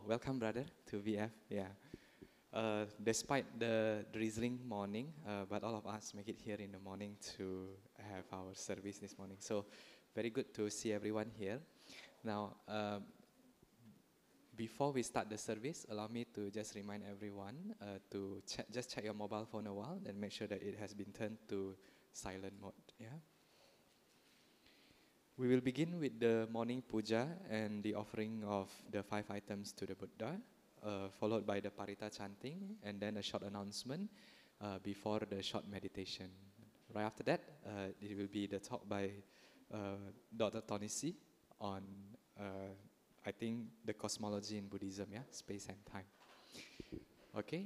Welcome, brother, to VF. Yeah. Despite the drizzling morning, but all of us make it here in the morning to have our service this morning. So, very good to see everyone here. Now, before we start the service, allow me to just remind everyone to just check your mobile phone a while and make sure that it has been turned to silent mode. Yeah. We will begin with the morning puja and the offering of the 5 items to the Buddha, followed by the parita chanting, and then a short announcement before the short meditation. Right after that, it will be the talk by Dr. Tony See on, I think, the cosmology in Buddhism, yeah, space and time. Okay,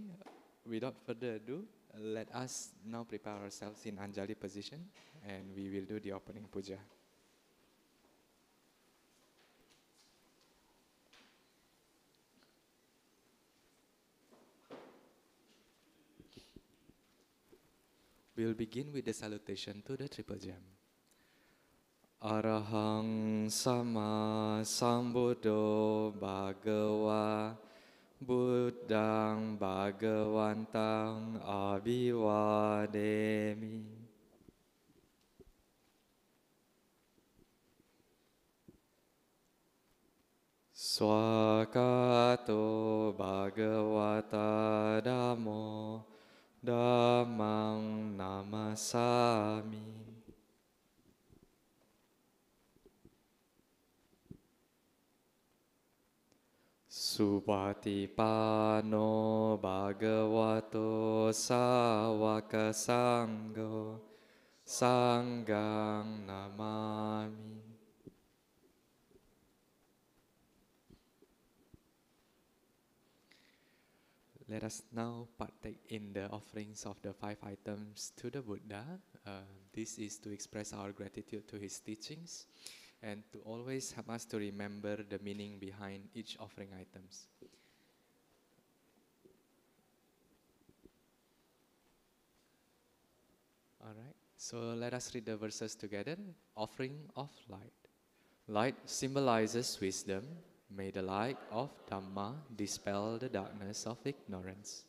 without further ado, let us now prepare ourselves in Anjali position, and we will do the opening puja. We'll begin with the salutation to the Triple Gem. Arahang Sama Sambuddho Bhagava Buddhang Bhagavantang Abhivademi. Swakato Bhagavata Dhammo Dhammang namasami. Supatipano bhagavato sāvaka sangho sanghang namami. Let us now partake in the offerings of the 5 items to the Buddha. This is to express our gratitude to his teachings and to always help us to remember the meaning behind each offering items. Alright, so let us read the verses together. Offering of light. Light symbolizes wisdom. May the light of Dhamma dispel the darkness of ignorance.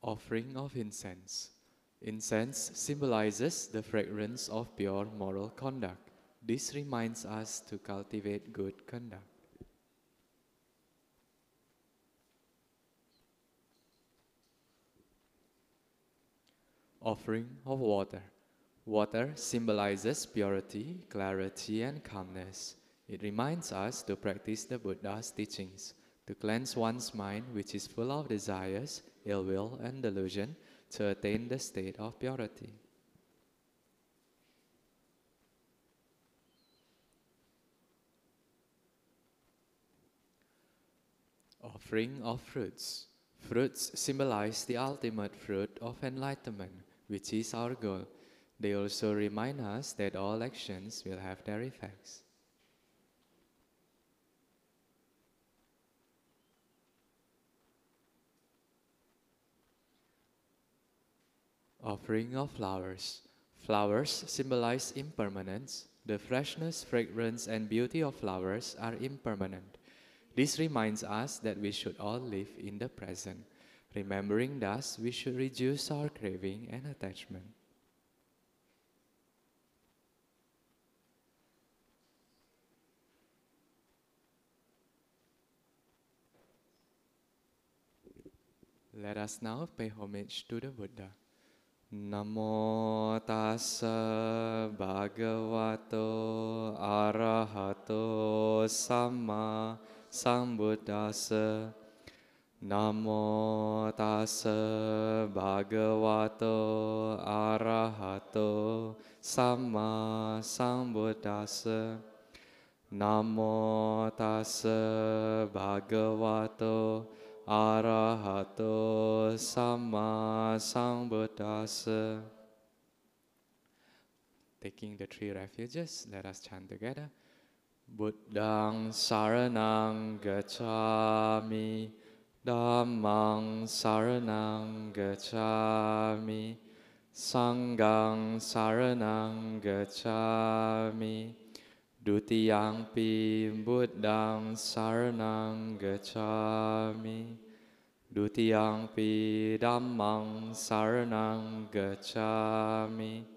Offering of incense. Incense symbolizes the fragrance of pure moral conduct. This reminds us to cultivate good conduct. Offering of water. Water symbolizes purity, clarity, and calmness. It reminds us to practice the Buddha's teachings, to cleanse one's mind, which is full of desires, ill will, and delusion, to attain the state of purity. Offering of fruits. Fruits symbolize the ultimate fruit of enlightenment, which is our goal. They also remind us that all actions will have their effects. Offering of flowers. Flowers symbolize impermanence. The freshness, fragrance, and beauty of flowers are impermanent. This reminds us that we should all live in the present. Remembering thus, we should reduce our craving and attachment. Let us now pay homage to the Buddha. Namo tassa bhagavato arahato samma sambuddhassa. Namo tassa bhagavato arahato samma sambuddhassa. Namo tassa bhagavato arahato samma sambuddhassa. Taking the 3 refuges, let us chant together. Buddhang saranang gacchami, Dhammang saranang gacchami, Sanghang saranang gacchami, Dutiyampi Buddhang saranang gacchami, Dutiyampi Dhammang saranang gacchami,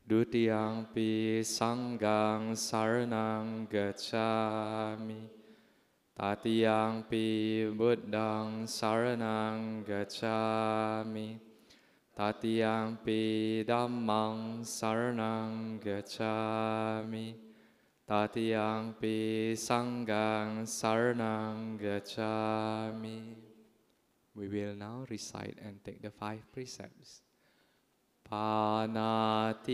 Dutiyampi Sanghang saranang gacchami, Tatiyampi Buddhang saranang gacchami, Tatiyampi Dhammang saranang gacchami, Tatiyampi Sanghang saranang gacchami. We will now recite and take the 5 precepts. Panatipata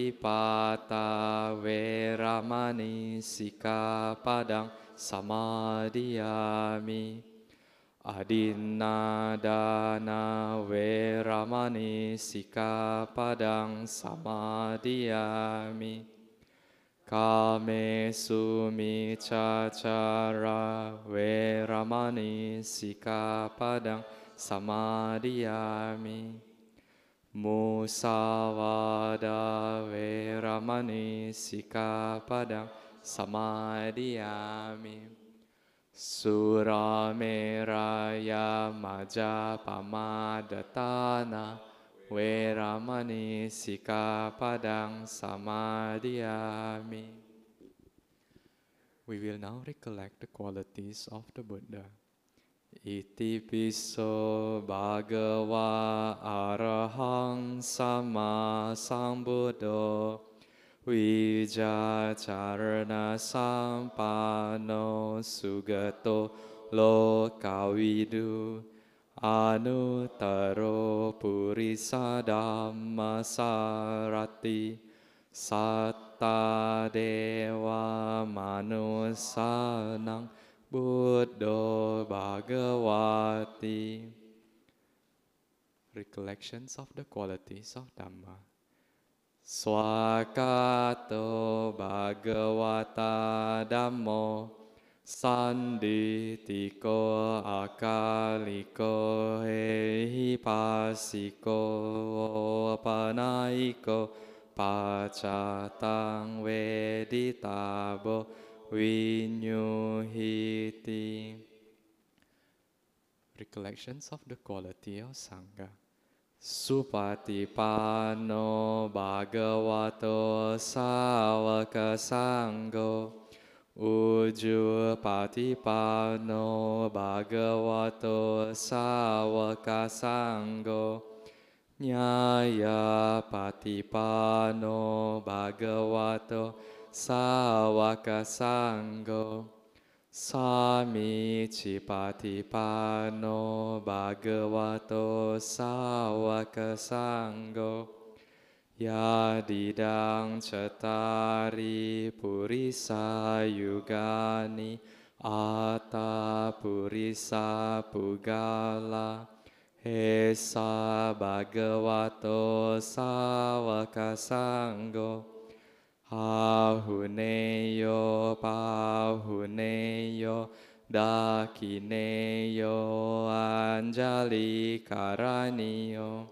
veramani sikkhapadang samadhiyami. Adinadana veramani sikkhapadang samadhiyami. Kamesu miccachara veramani sikkhapadang samadhiyami. Musavada veramani sikkhapadang samadhiyami. Surameraya majapamadatana veramani sikkhapadang samadhiyami. We will now recollect the qualities of the Buddha. Iti piso bhagava arahang sama sambuddho Vijacarana sampano sugato lokavidu Anuttaro purisa dhamma sarati Satta deva manusanang Buddho Bhagavati. Recollections of the qualities of Dhamma. Swakato Bhagavata Dhammo Sanditiko akaliko ehipasiko apanaiko pacatang veditabo Vinyuhiti. Recollections of the quality of Sangha. Supatipano Bhagavato Savaka Sangho Ujjupatipano Bhagavato Savaka Sangho Nyaya Patipano Bhagavato Savaka Sangho Samici Patipano Bhagavato Savaka Sangho Yadidang Cattari Purisa Yugani Atta Purisa Pugala Esa Bhagavato Savaka Sangho Ahuneyo pahuneyo dakineyo anjali karaniyo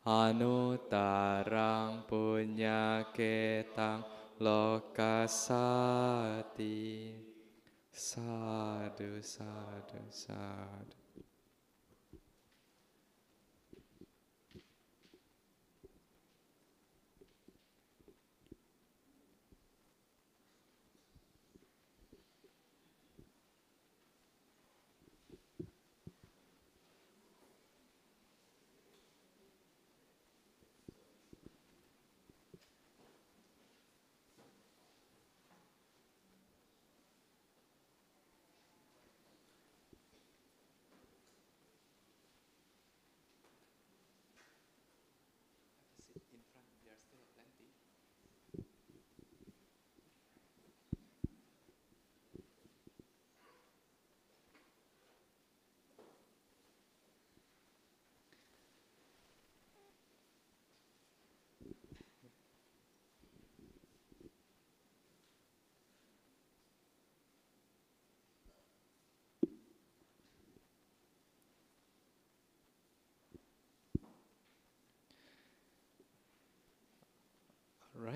anuttarang punyaketang lokasati. Sadhu, sadhu, sadhu.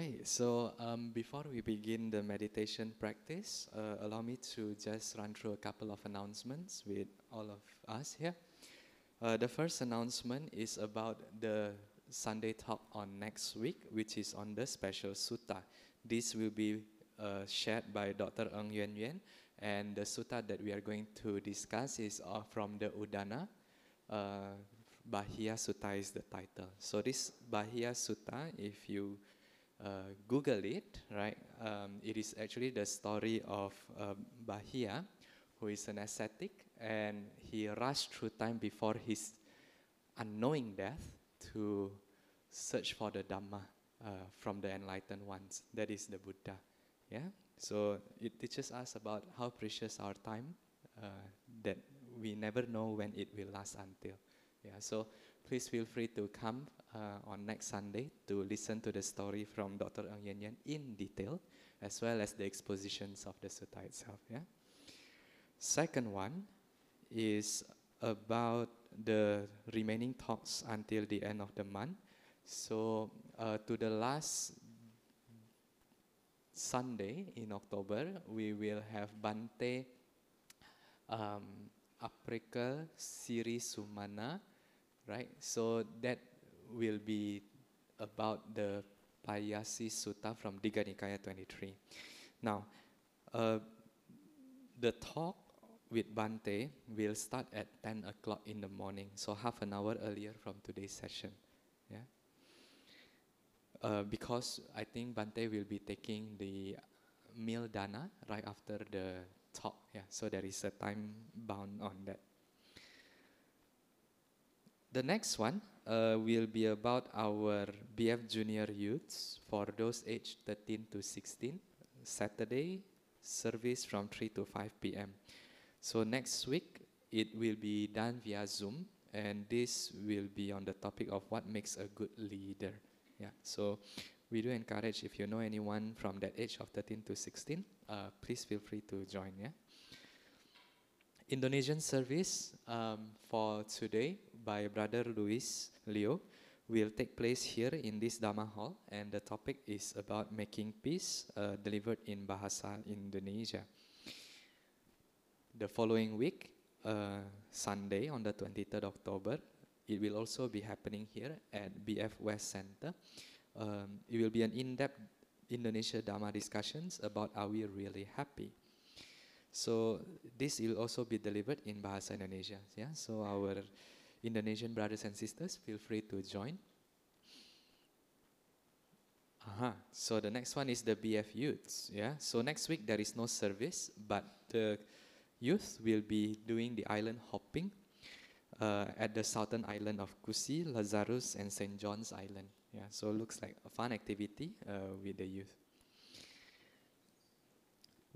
Okay, so before we begin the meditation practice, allow me to just run through a couple of announcements with all of us here. The first announcement is about the Sunday talk on next week, which is on the special sutta. This will be shared by Dr. Ng Yuan Yuan, and the sutta that we are going to discuss is from the Udana. Bahia Sutta is the title. So this Bahia Sutta, if you Google it, right? It is actually the story of Bahia, who is an ascetic, and he rushed through time before his unknowing death to search for the Dhamma from the enlightened ones. That is the Buddha. Yeah. So it teaches us about how precious our time, that we never know when it will last until. Yeah. So please feel free to come on next Sunday to listen to the story from Dr. Ng Yuan Yuan in detail, as well as the expositions of the sutta itself. Yeah. Second one is about the remaining talks until the end of the month. So to the last Sunday in October, we will have Bante Aprika Siri Sumana, right? So that will be about the Payasi Sutta from Digha Nikaya 23. Now, the talk with Bante will start at 10 o'clock in the morning, so half an hour earlier from today's session. Yeah. Because I think Bante will be taking the meal dana right after the talk. Yeah, so there is a time bound on that. The next one will be about our BF Junior Youths for those aged 13 to 16. Saturday service from 3 to 5 p.m. So next week it will be done via Zoom, and this will be on the topic of what makes a good leader. Yeah. So we do encourage, if you know anyone from that age of 13 to 16, please feel free to join. Yeah. Indonesian service for today by Brother Luis Leo will take place here in this Dhamma hall, and the topic is about making peace, delivered in Bahasa Indonesia. The following week, Sunday on the 23rd October, it will also be happening here at BF West Center. It will be an in-depth Indonesia Dhamma discussions about are we really happy. So this will also be delivered in Bahasa Indonesia. Yeah, so our Indonesian brothers and sisters, feel free to join. So the next one is the BF Youths. Yeah, so next week there is no service, but the youth will be doing the island hopping at the southern island of Kusi, Lazarus, and St. John's Island. Yeah, so it looks like a fun activity with the youth.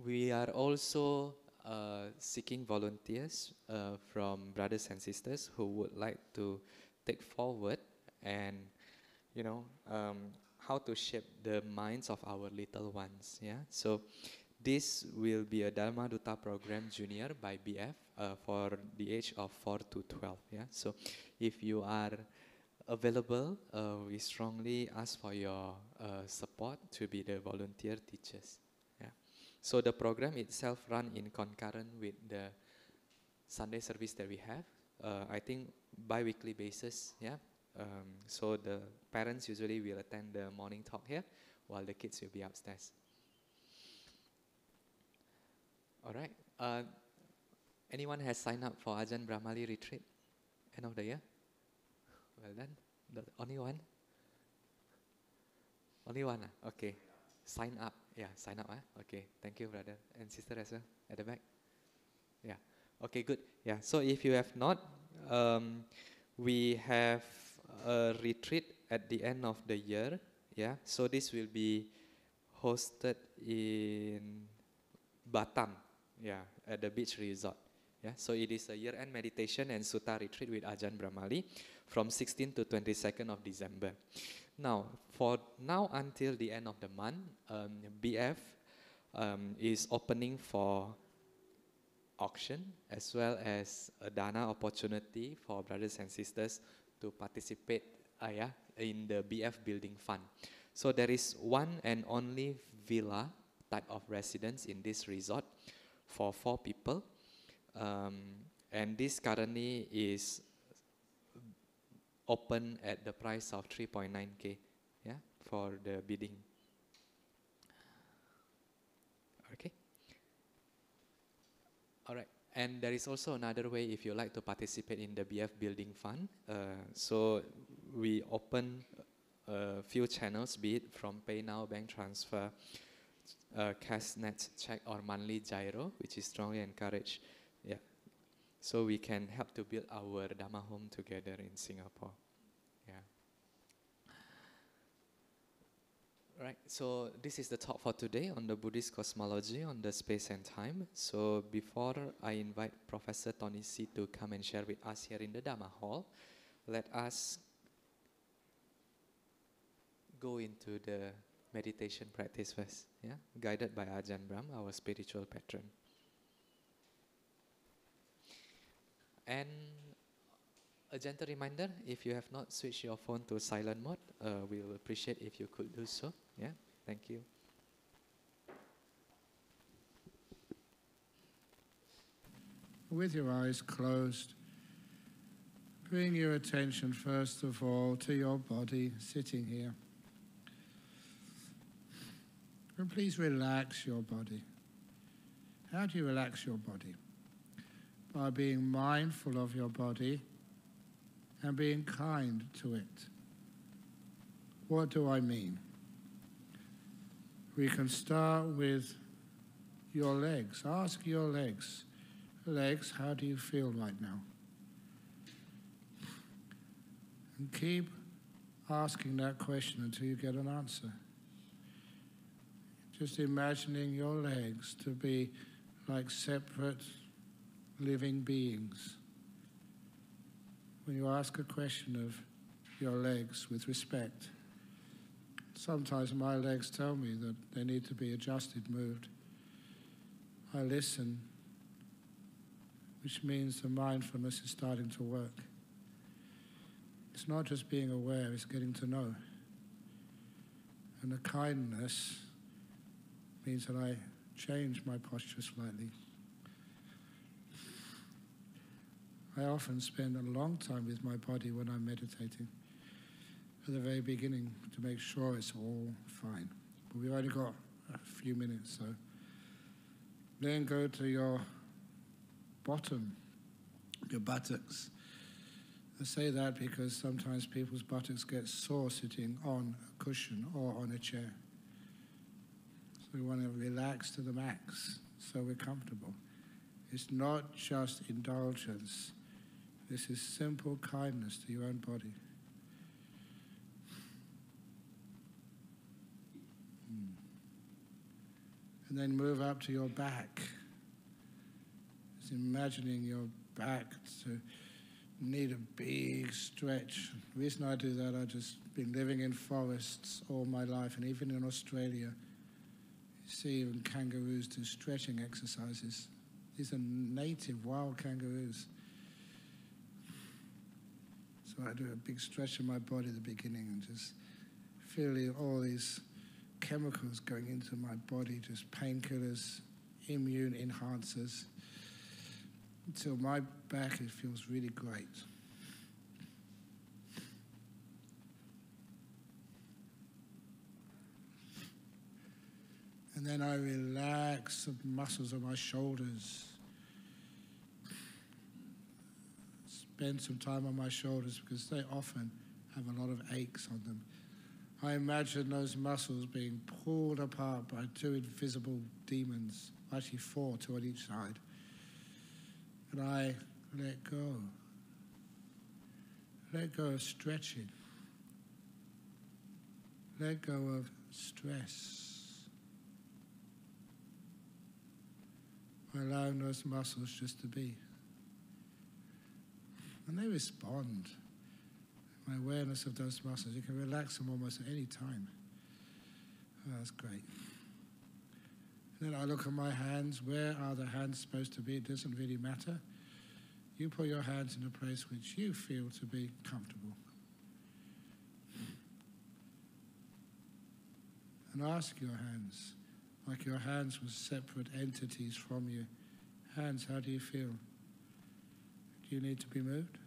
We are also seeking volunteers from brothers and sisters who would like to take forward and, you know, how to shape the minds of our little ones. Yeah, so this will be a Dharma Duta program junior by BF for the age of 4 to 12. Yeah, so if you are available, we strongly ask for your support to be the volunteer teachers. Yeah, so the program itself run in concurrent with the Sunday service that we have. I think bi-weekly basis. Yeah, so the parents usually will attend the morning talk here, while the kids will be upstairs. All right. Anyone has signed up for Ajahn Brahmali retreat end of the year? Well done. Only one? Only one? Okay. Sign up. Yeah, sign up. Okay. Thank you, brother and sister as well at the back. Yeah. Okay, good. Yeah. So if you have not, we have a retreat at the end of the year. Yeah. So this will be hosted in Batam. Yeah, at the beach resort. Yeah, so it is a year-end meditation and sutta retreat with Ajahn Brahmali from 16th to 22nd of December. Now, for now until the end of the month, BF is opening for auction as well as a dana opportunity for brothers and sisters to participate in the BF Building Fund. So there is one and only villa type of residence in this resort for 4 people. And this currently is open at the price of 3.9K, yeah, for the bidding. Okay. All right. And there is also another way if you like to participate in the BF Building Fund. So we open a few channels, be it from Pay Now, bank transfer, CashNet check, or monthly gyro, which is strongly encouraged. Yeah. So we can help to build our Dhamma home together in Singapore. Yeah. Right, so this is the talk for today on the Buddhist cosmology, on the space and time. So before I invite Professor Tony See to come and share with us here in the Dhamma hall, let us go into the meditation practice first, yeah? Guided by Ajahn Brahm, our spiritual patron. And a gentle reminder, if you have not switched your phone to silent mode, we will appreciate if you could do so. Yeah, thank you. With your eyes closed, bring your attention first of all to your body sitting here. And please relax your body. How do you relax your body? By being mindful of your body and being kind to it. What do I mean? We can start with your legs. Ask your legs. Legs, how do you feel right now? And keep asking that question until you get an answer. Just imagining your legs to be like separate living beings. When you ask a question of your legs with respect, sometimes my legs tell me that they need to be adjusted, moved. I listen, which means the mindfulness is starting to work. It's not just being aware, it's getting to know. And the kindness means that I change my posture slightly. I often spend a long time with my body when I'm meditating, at the very beginning, to make sure it's all fine. But we've only got a few minutes, so then go to your bottom, your buttocks. I say that because sometimes people's buttocks get sore sitting on a cushion or on a chair. So we want to relax to the max so we're comfortable. It's not just indulgence. This is simple kindness to your own body. And then move up to your back. Just imagining your back to need a big stretch. The reason I do that, I've just been living in forests all my life, and even in Australia, you see even kangaroos do stretching exercises. These are native wild kangaroos. So I do a big stretch of my body at the beginning and just feeling all these chemicals going into my body, just painkillers, immune enhancers, until my back, it feels really great. And then I relax the muscles of my shoulders. Spend some time on my shoulders because they often have a lot of aches on them. I imagine those muscles being pulled apart by 2 invisible demons, actually 4, 2 on each side. And I let go. Let go of stretching. Let go of stress. Allowing those muscles just to be. And they respond. My awareness of those muscles, you can relax them almost at any time. Oh, that's great. Then I look at my hands. Where are the hands supposed to be? It doesn't really matter. You put your hands in a place which you feel to be comfortable. and ask your hands, like your hands were separate entities from you. Hands, how do you feel? Do you need to be moved?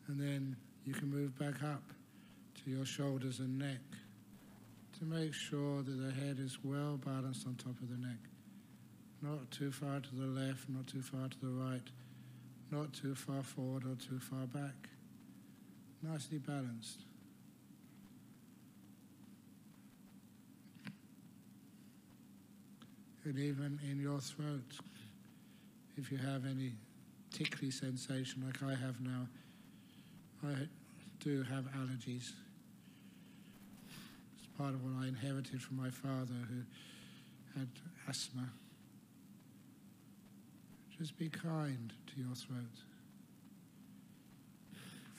And then you can move back up to your shoulders and neck to make sure that the head is well balanced on top of the neck. Not too far to the left, not too far to the right, not too far forward or too far back. Nicely balanced. And even in your throat, if you have any tickly sensation like I have now, I do have allergies. It's part of what I inherited from my father, who had asthma. Just be kind to your throat.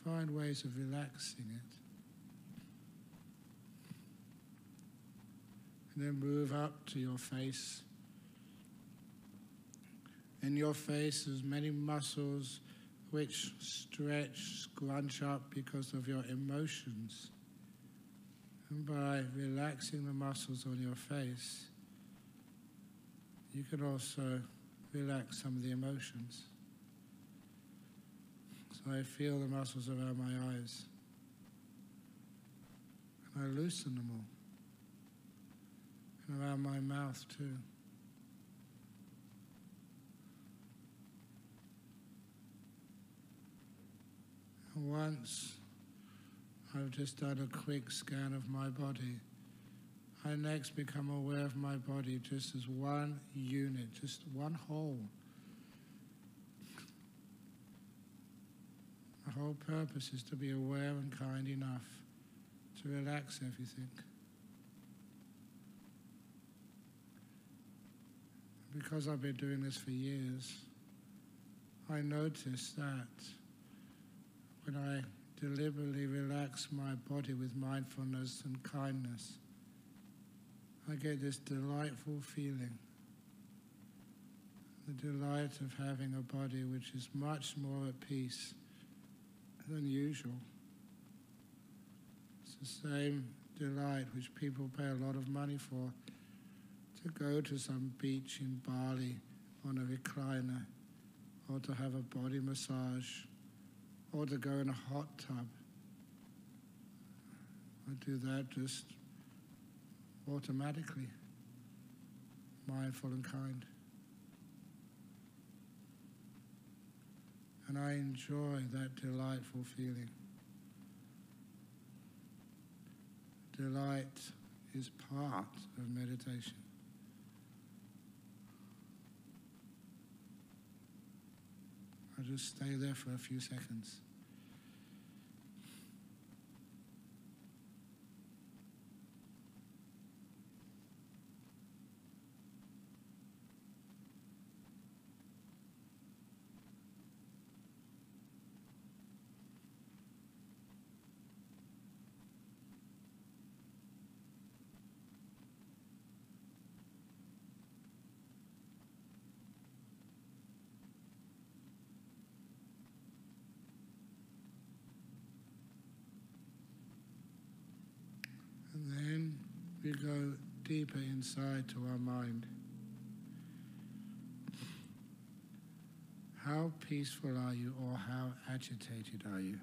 Find ways of relaxing it. And then move up to your face. In your face, there's many muscles which stretch, scrunch up because of your emotions. And by relaxing the muscles on your face, you can also relax some of the emotions. So I feel the muscles around my eyes, and I loosen them all, and around my mouth too. And once I've just done a quick scan of my body, I next become aware of my body just as one unit, just one whole. The whole purpose is to be aware and kind enough to relax everything. Because I've been doing this for years, I notice that when I deliberately relax my body with mindfulness and kindness, I get this delightful feeling, the delight of having a body which is much more at peace than usual. It's the same delight which people pay a lot of money for, to go to some beach in Bali on a recliner, or to have a body massage, or to go in a hot tub. I do that just automatically, mindful and kind. And I enjoy that delightful feeling. Delight is part of meditation. I'll just stay there for a few seconds. And then we go deeper inside to our mind. How peaceful are you, or how agitated are you?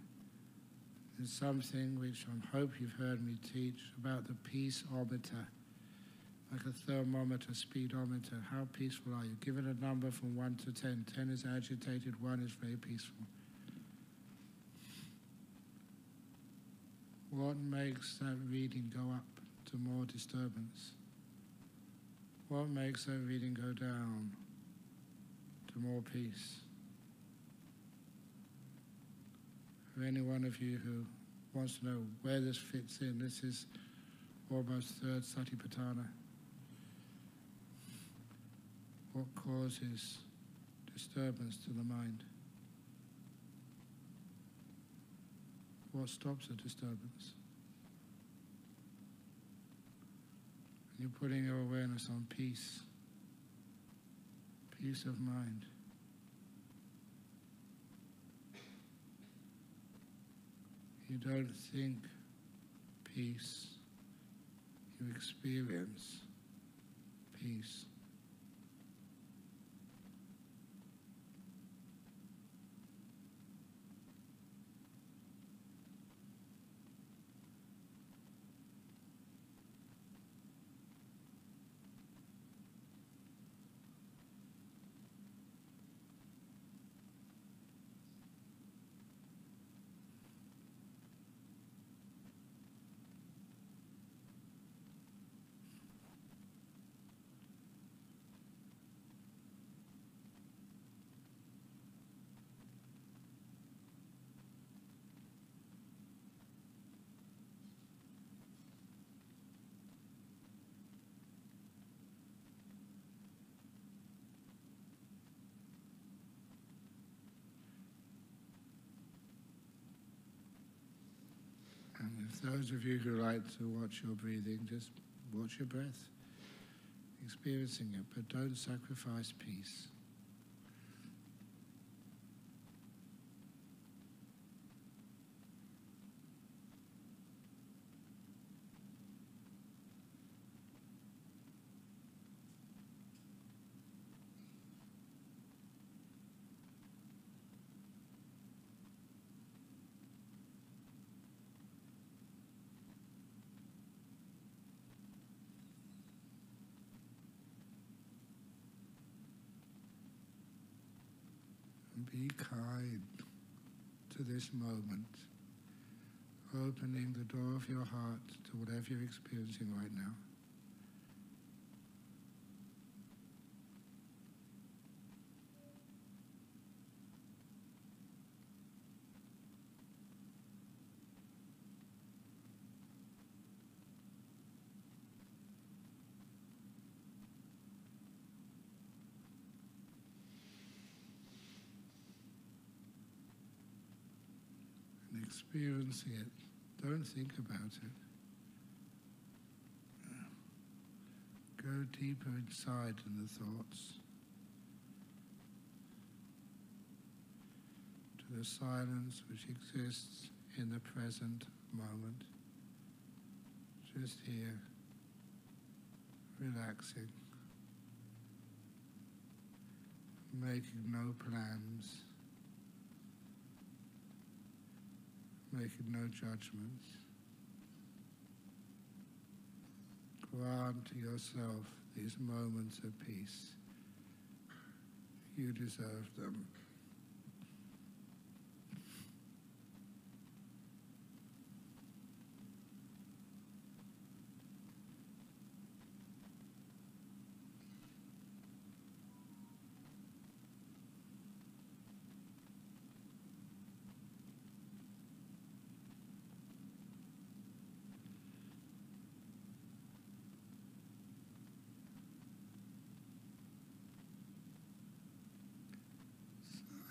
There's something which I hope you've heard me teach about the peace-ometer, like a thermometer, speedometer. How peaceful are you? Give it a number from 1 to 10. 10 is agitated, 1 is very peaceful. What makes that reading go up to more disturbance? What makes that reading go down to more peace? For any one of you who wants to know where this fits in, this is almost third Satipatthana. What causes disturbance to the mind? What stops a disturbance? You're putting your awareness on peace, peace of mind. You don't think peace, you experience peace. And if those of you who like to watch your breathing, just watch your breath, experiencing it, but don't sacrifice peace. Be kind to this moment, opening the door of your heart to whatever you're experiencing right now. Experiencing it. Don't think about it. Go deeper inside in the thoughts, to the silence which exists in the present moment. Just here, relaxing, making no plans, making no judgments. Grant to yourself these moments of peace. You deserve them.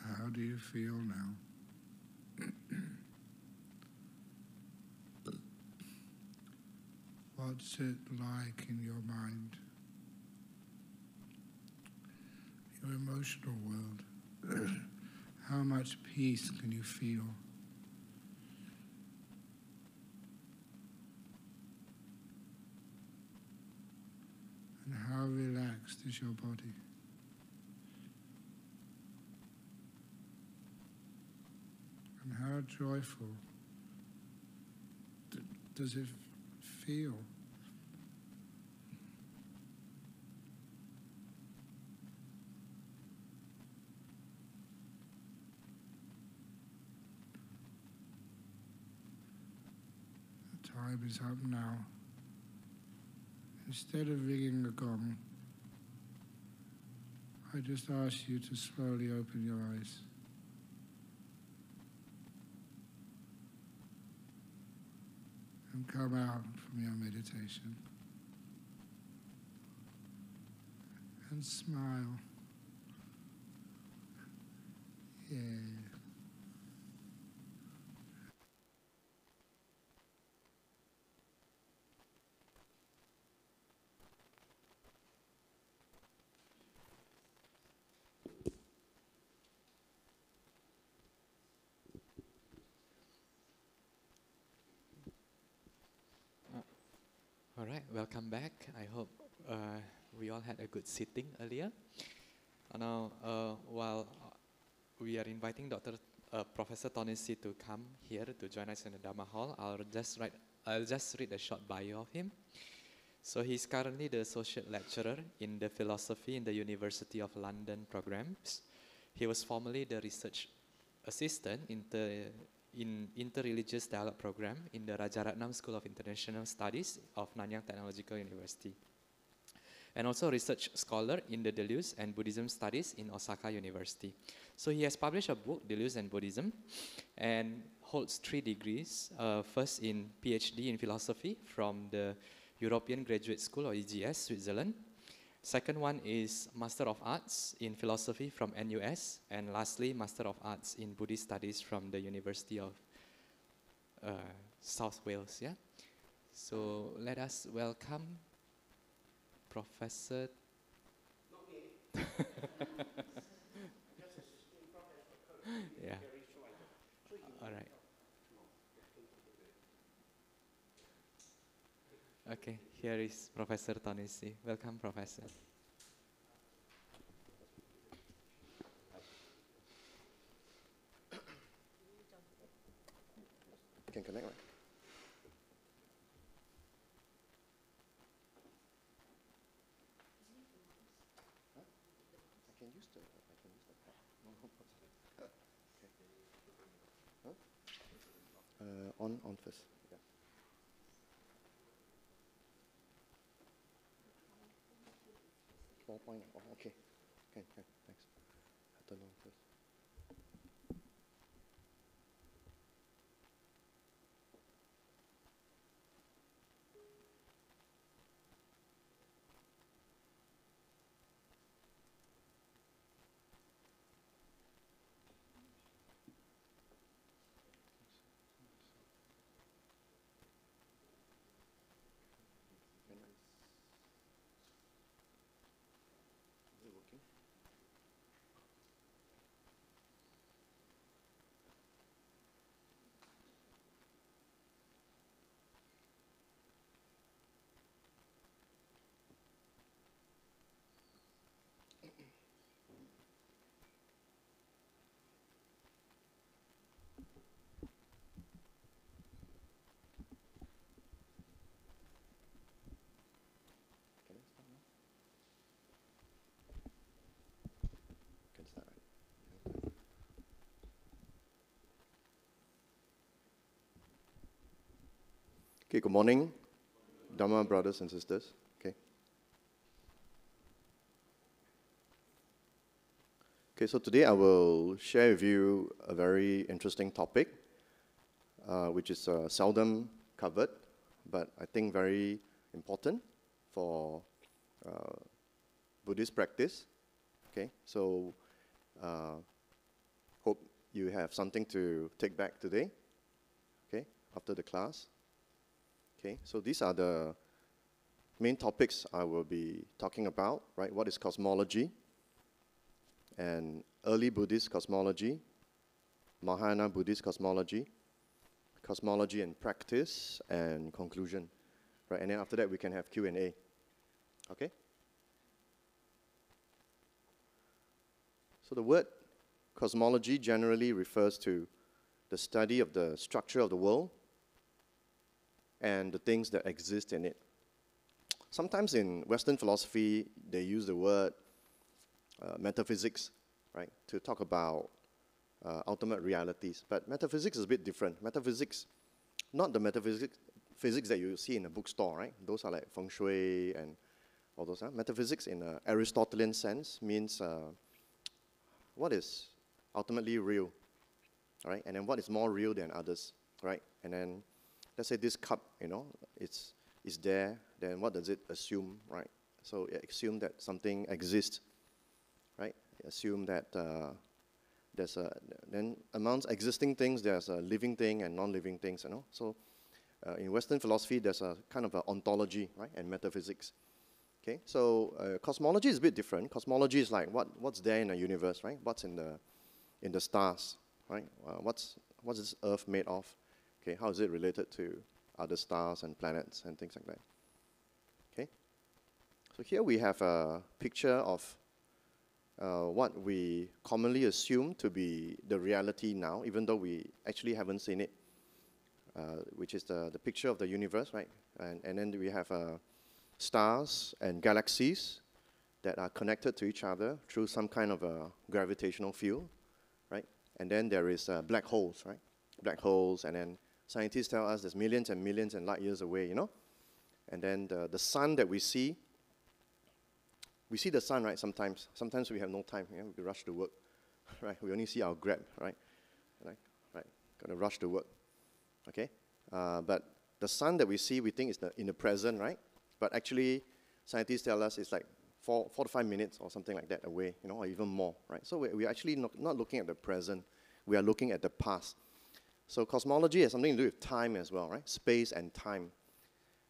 How do you feel now? What's it like in your mind? Your emotional world? How much peace can you feel? And how relaxed is your body? And how joyful does it feel? The time is up now. Instead of ringing a gong, I just ask you to slowly open your eyes. And come out from your meditation and smile. Yeah. All right, welcome back. I hope we all had a good sitting earlier. Now, while we are inviting Professor Tony See to come here to join us in the Dhamma Hall, I'll just read a short bio of him. So he's currently the associate lecturer in the philosophy in the University of London programs. He was formerly the research assistant in interreligious dialogue program in the Rajaratnam School of International Studies of Nanyang Technological University, and also research scholar in the Deleuze and Buddhism Studies in Osaka University. So he has published a book, Deleuze and Buddhism, and holds 3 degrees. First in PhD in philosophy from the European Graduate School or EGS, Switzerland. Second one is Master of Arts in Philosophy from NUS. And lastly, Master of Arts in Buddhist Studies from the University of South Wales. Yeah. So let us welcome Professor. Yeah. All right. Okay, here is Professor Tony See. Welcome, Professor. Can connect, right? Huh? I can use the pad. No problem. Okay. Huh? On first. Yeah. .4. Oh, okay. Can. Thanks. I turn on first. Is it working? Can I start now? Can start, right? Okay, good morning, Dhamma brothers and sisters. Okay, so today I will share with you a very interesting topic, which is seldom covered, but I think very important for Buddhist practice. Okay, so hope you have something to take back today, okay, after the class. Okay, so these are the main topics I will be talking about, right? What is cosmology? And early Buddhist cosmology, Mahayana Buddhist cosmology, cosmology and practice, and conclusion, right? And then after that we can have Q&A, okay? So the word cosmology generally refers to the study of the structure of the world and the things that exist in it. Sometimes in Western philosophy, they use the word metaphysics, right, to talk about ultimate realities. But metaphysics is a bit different. Metaphysics, not the physics that you see in a bookstore, right? Those are like feng shui and all those. Metaphysics in an Aristotelian sense means what is ultimately real, right? And then what is more real than others, right? And then let's say this cup, you know, it's there, then what does it assume, right? So assume that something exists, right? Assume that there's then amongst existing things, there's a living thing and non-living things, you know. So in Western philosophy, there's a kind of an ontology, right, and metaphysics. Okay, so cosmology is a bit different. Cosmology is like what's there in the universe, right? What's in the stars, right? What's this Earth made of? Okay, how is it related to other stars and planets and things like that? So here we have a picture of what we commonly assume to be the reality now, even though we actually haven't seen it, which is the picture of the universe, right? And then we have stars and galaxies that are connected to each other through some kind of a gravitational field, right? And then there is black holes, right? Black holes, and then scientists tell us there's millions and millions and light years away, you know? And then the sun that we see the sun, right, sometimes. Sometimes we have no time, yeah? We rush to work, right? We only see our Grab, right? Right, gotta rush to work, okay? But the sun that we see, we think is in the present, right? But actually, scientists tell us it's like 4 to 5 minutes or something like that away, you know, or even more, right? So we're actually not looking at the present, we are looking at the past. So cosmology has something to do with time as well, right? Space and time,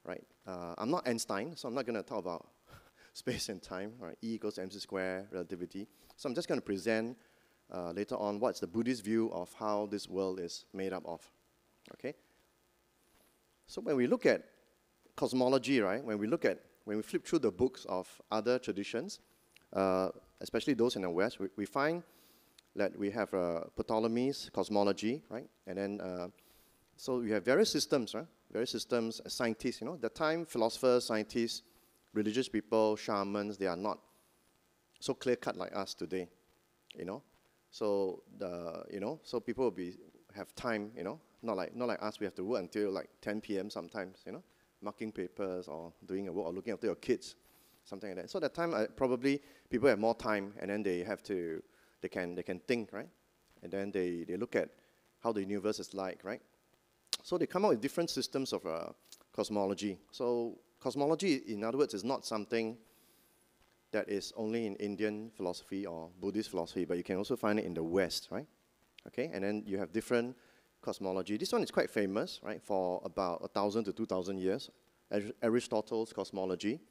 right? I'm not Einstein, so I'm not going to talk about space and time, right? E equals mc squared, relativity. So I'm just going to present later on what's the Buddhist view of how this world is made up of, okay? So when we look at cosmology, right? When we flip through the books of other traditions, especially those in the West, we find that we have Ptolemy's cosmology, right? And then, so we have various systems, right? Various systems, scientists, you know, the time philosophers, scientists, religious people, shamans, they are not so clear-cut like us today, you know. So so people will have time, you know, not like us. We have to work until like 10 p.m. sometimes, you know, marking papers or doing a work or looking after your kids, something like that. So that time probably people have more time, and then they can think, right? And then they look at how the universe is like, right? So they come up with different systems of cosmology. So cosmology, in other words, is not something that is only in Indian philosophy or Buddhist philosophy, but you can also find it in the West, right? Okay, and then you have different cosmology. This one is quite famous, right, for about 1,000 to 2,000 years, Aristotle's cosmology,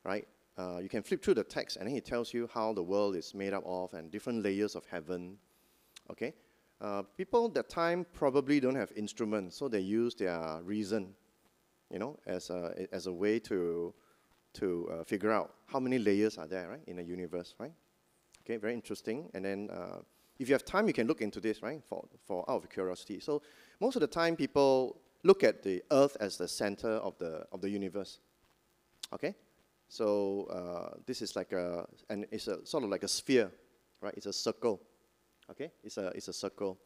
right? You can flip through the text, and then he tells you how the world is made up of and different layers of heaven, okay? People at that time probably don't have instruments, so they use their reason, you know, as a way to figure out how many layers are there, right, in a universe, right? Okay, very interesting. And then if you have time, you can look into this, right, for out of curiosity. So most of the time, people look at the Earth as the center of the universe. Okay, so this is like it's sort of like a sphere, right? It's a circle. Okay, it's a circle.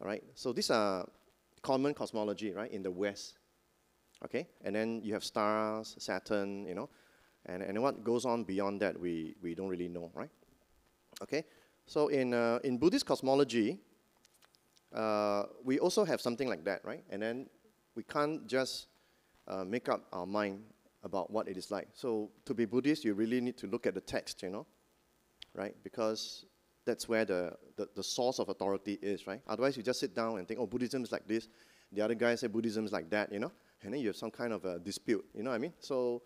All right. So these are common cosmology, right, in the West. Okay, and then you have stars, Saturn, you know, and what goes on beyond that, we don't really know, right? Okay, so in Buddhist cosmology, we also have something like that, right? And then we can't just make up our mind about what it is like. So to be Buddhist, you really need to look at the text, you know, right? Because that's where the source of authority is, right? Otherwise, you just sit down and think, oh, Buddhism is like this. The other guy say Buddhism is like that, you know? And then you have some kind of a dispute, you know what I mean? So,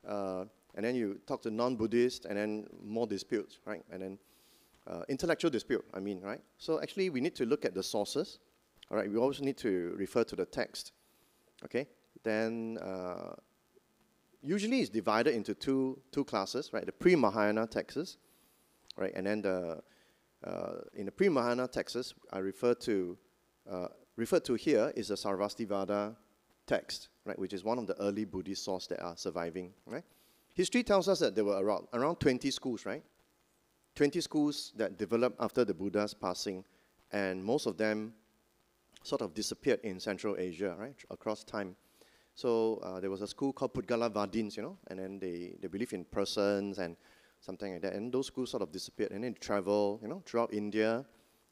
and then you talk to non-Buddhists, and then more disputes, right? And then intellectual dispute, I mean, right? So actually, we need to look at the sources, all right? We also need to refer to the text, okay? Then, usually it's divided into two classes, right? The pre-Mahayana texts, right? And then in the pre-Mahayana texts, I referred to here is the Sarvastivada text, right, which is one of the early Buddhist sources that are surviving, right? History tells us that there were around 20 schools, right? 20 schools that developed after the Buddha's passing, and most of them sort of disappeared in Central Asia, right, across time. So there was a school called Pudgalavadins, you know, and then they believe in persons and something like that, and those schools sort of disappeared, and then travel, you know, throughout India,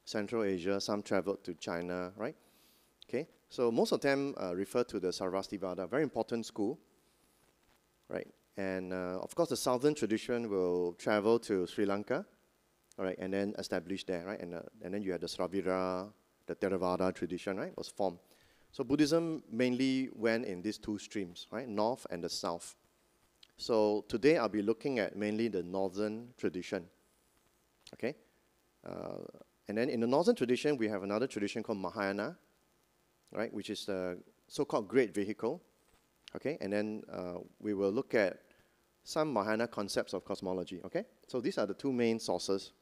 Central Asia, some traveled to China, right? Okay, so most of them refer to the Sarvastivada, very important school, right? And of course, the southern tradition will travel to Sri Lanka, all right, and then establish there, right? And then you had the Sravira, the Theravada tradition, right, was formed. So Buddhism mainly went in these two streams, right, north and the south. So today I'll be looking at mainly the northern tradition, okay? And then in the northern tradition, we have another tradition called Mahayana, right, which is the so-called great vehicle, okay? And then we will look at some Mahayana concepts of cosmology, okay? So these are the two main sources.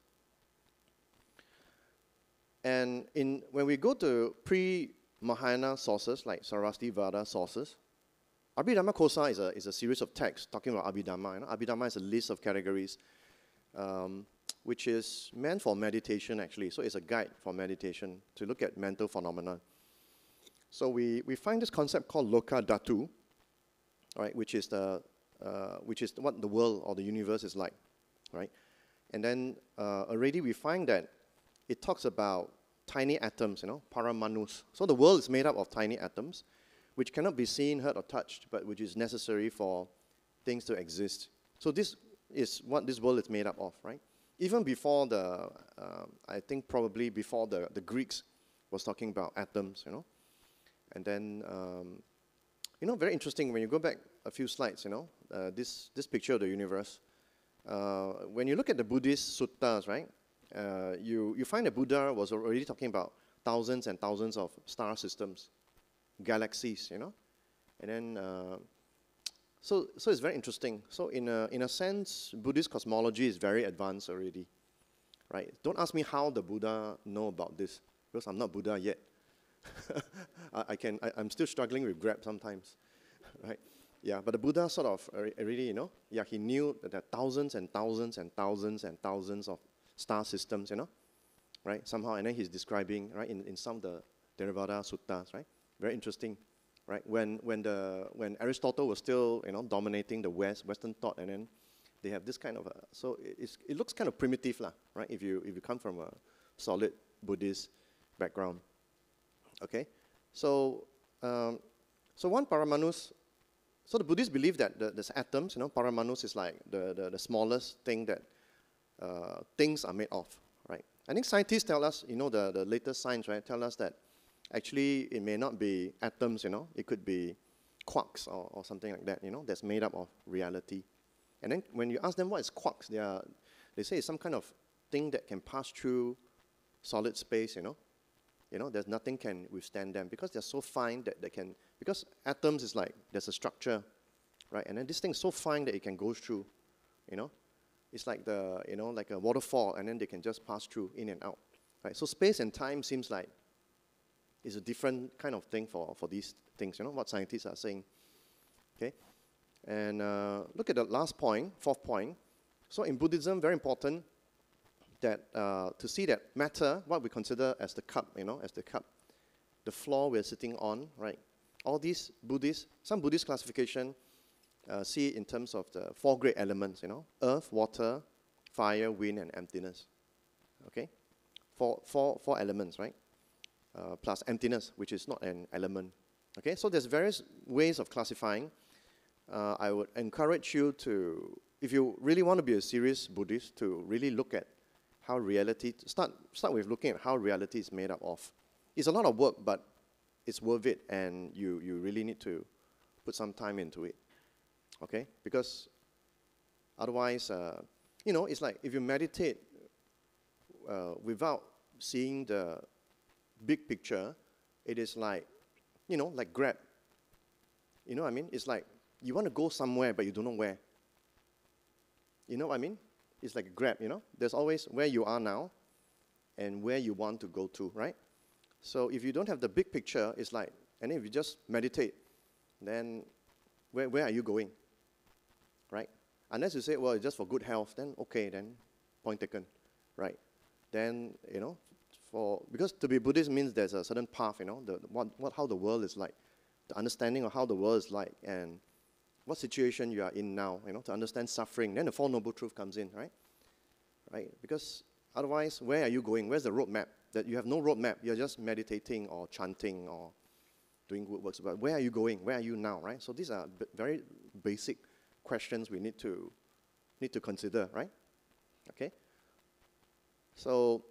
And when we go to pre-Mahayana sources, like Sarasvati Vada sources, Abhidhamma Kosa is a series of texts talking about Abhidhamma. You know? Abhidhamma is a list of categories, which is meant for meditation, actually. So it's a guide for meditation to look at mental phenomena. So we find this concept called Loka Dhatu, right, which is what the world or the universe is like, right? And then already we find that it talks about tiny atoms, you know, paramanus. So the world is made up of tiny atoms, which cannot be seen, heard, or touched, but which is necessary for things to exist. So this is what this world is made up of, right? Even before I think probably before the Greeks was talking about atoms, you know. And then, you know, very interesting, when you go back a few slides, you know, this picture of the universe, when you look at the Buddhist suttas, right, you find that Buddha was already talking about thousands and thousands of star systems, galaxies, you know. And then, so it's very interesting. So in a sense, Buddhist cosmology is very advanced already, right? Don't ask me how the Buddha know about this, because I'm not Buddha yet. I'm still struggling with Grab sometimes, right? Yeah, but the Buddha sort of already, you know, yeah, he knew that there are thousands and thousands and thousands and thousands of star systems, you know, right? Somehow, and then he's describing, right, in some of the Theravada suttas, right? Very interesting, right? When Aristotle was still, you know, dominating the Western thought, and then they have this kind of so it looks kind of primitive, lah, right? If you come from a solid Buddhist background. Okay, so one paramanus. So the Buddhists believe that there's atoms. You know, paramanus is like the smallest thing that things are made of, right? I think scientists tell us, you know, the latest science, right, tell us that actually it may not be atoms. You know, it could be quarks or something like that. You know, that's made up of reality. And then when you ask them what is quarks, they say it's some kind of thing that can pass through solid space. You know, there's nothing can withstand them because they're so fine that they can, because atoms is like, there's a structure, right? And then this thing is so fine that it can go through, you know? It's like like a waterfall, and then they can just pass through, in and out, right? So space and time seems like is a different kind of thing for these things, you know, what scientists are saying, okay? And look at the last point, fourth point. So in Buddhism, very important, that to see that matter, what we consider as the cup, you know, as the cup, the floor we're sitting on, right? All these some Buddhist classification see it in terms of the four great elements, you know, earth, water, fire, wind, and emptiness. Okay, four elements, right? Plus emptiness, which is not an element. Okay, so there's various ways of classifying. I would encourage you to, if you really want to be a serious Buddhist, to really look at how reality, start with looking at how reality is made up of. It's a lot of work, but it's worth it, and you really need to put some time into it, okay? Because otherwise, you know, it's like if you meditate without seeing the big picture, it is like, you know, like Grab. You know what I mean? It's like you want to go somewhere, but you don't know where. You know what I mean? It's like a Grab, you know? There's always where you are now and where you want to go to, right? So if you don't have the big picture, it's like, and if you just meditate, then where are you going, right? Unless you say, well, it's just for good health, then okay, then point taken, right? Then, you know, because to be Buddhist means there's a certain path, you know, how the world is like, the understanding of how the world is like, and what situation you are in now, you know, to understand suffering. Then the Four Noble Truths comes in, right? Right? Because otherwise, where are you going? Where's the roadmap? That you have no roadmap. You're just meditating or chanting or doing good works. But where are you going? Where are you now, right? So these are very basic questions we need to consider, right? Okay? So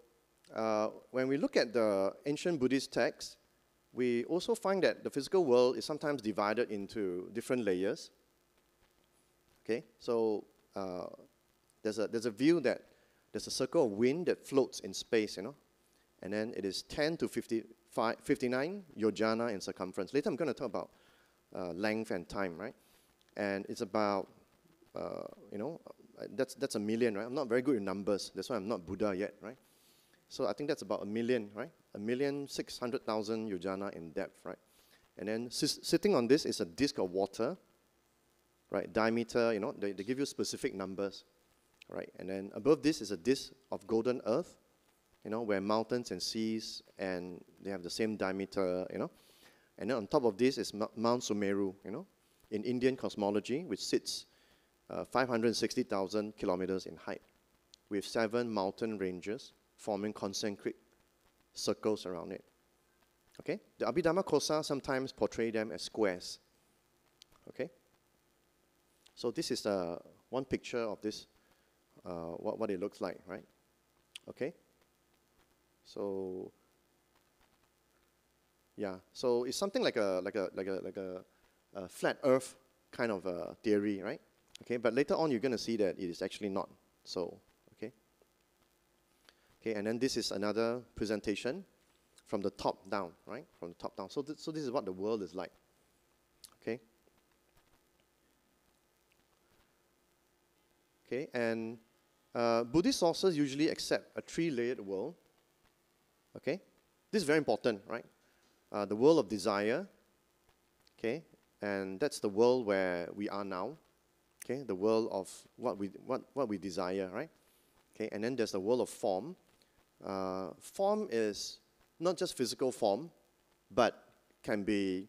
when we look at the ancient Buddhist texts, we also find that the physical world is sometimes divided into different layers. Okay, so there's a view that there's a circle of wind that floats in space, you know, and then it is 10 to 59 yojana in circumference. Later I'm going to talk about length and time, right? And it's about that's a million, right? I'm not very good in numbers. That's why I'm not Buddha yet, right? So I think that's about a million, right? 1,600,000 yojana in depth, right? And then sitting on this is a disk of water, right? Diameter, they give you specific numbers, right? And then above this is a disk of golden earth, where mountains and seas, and they have the same diameter, And then on top of this is Mount Sumeru, in Indian cosmology, which sits 560,000 kilometers in height, with 7 mountain ranges forming concentric circles around it. Okay? The Abhidhamma Kosa sometimes portray them as squares. Okay? So this is one picture of this, what it looks like, right? Okay? So yeah, so it's something like a flat Earth kind of theory, right? Okay, but later on you're going to see that it is actually not so. Okay. Okay, and then this is another presentation from the top down, right? From the top down. So this is what the world is like. Okay. Okay, and Buddhist sources usually accept a 3-layered world. Okay, this is very important, right? The world of desire, okay, and that's the world where we are now, okay, the world of what we desire, right? Okay, and then there's the world of form. Form is not just physical form, but can be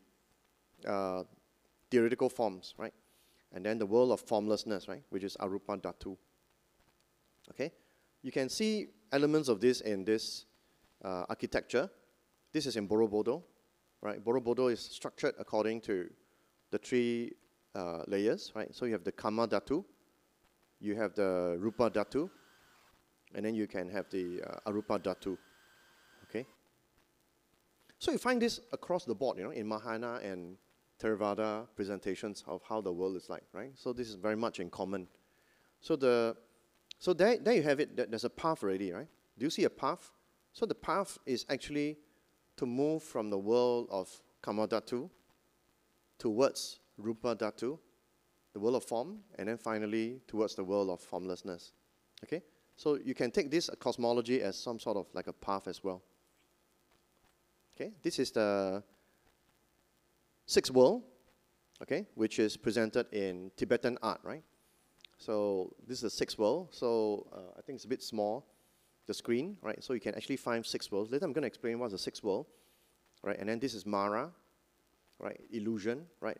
theoretical forms, right? And then the world of formlessness, right, which is arupa dhatu. Okay, you can see elements of this in this architecture. This is in Borobudur, right? Borobudur is structured according to the 3 layers, right? So you have the Kama Dhatu, you have the Rupa Dhatu, and then you can have the Arupa Dhatu, okay? So you find this across the board, in Mahayana and Theravada presentations of how the world is like, right? So this is very much in common. So there you have it. There's a path already, right? Do you see a path? So the path is actually to move from the world of Kama Dhatu towards Rupa Dhatu, the world of form, and then finally towards the world of formlessness. Okay? So you can take this cosmology as some sort of like a path as well. Okay? This is the 6th world, okay, which is presented in Tibetan art, right? So this is the 6th world. So I think it's a bit small, the screen, right? So you can actually find 6 worlds. Later I'm going to explain what's the 6th world, right? And then this is Mara, right? Illusion, right?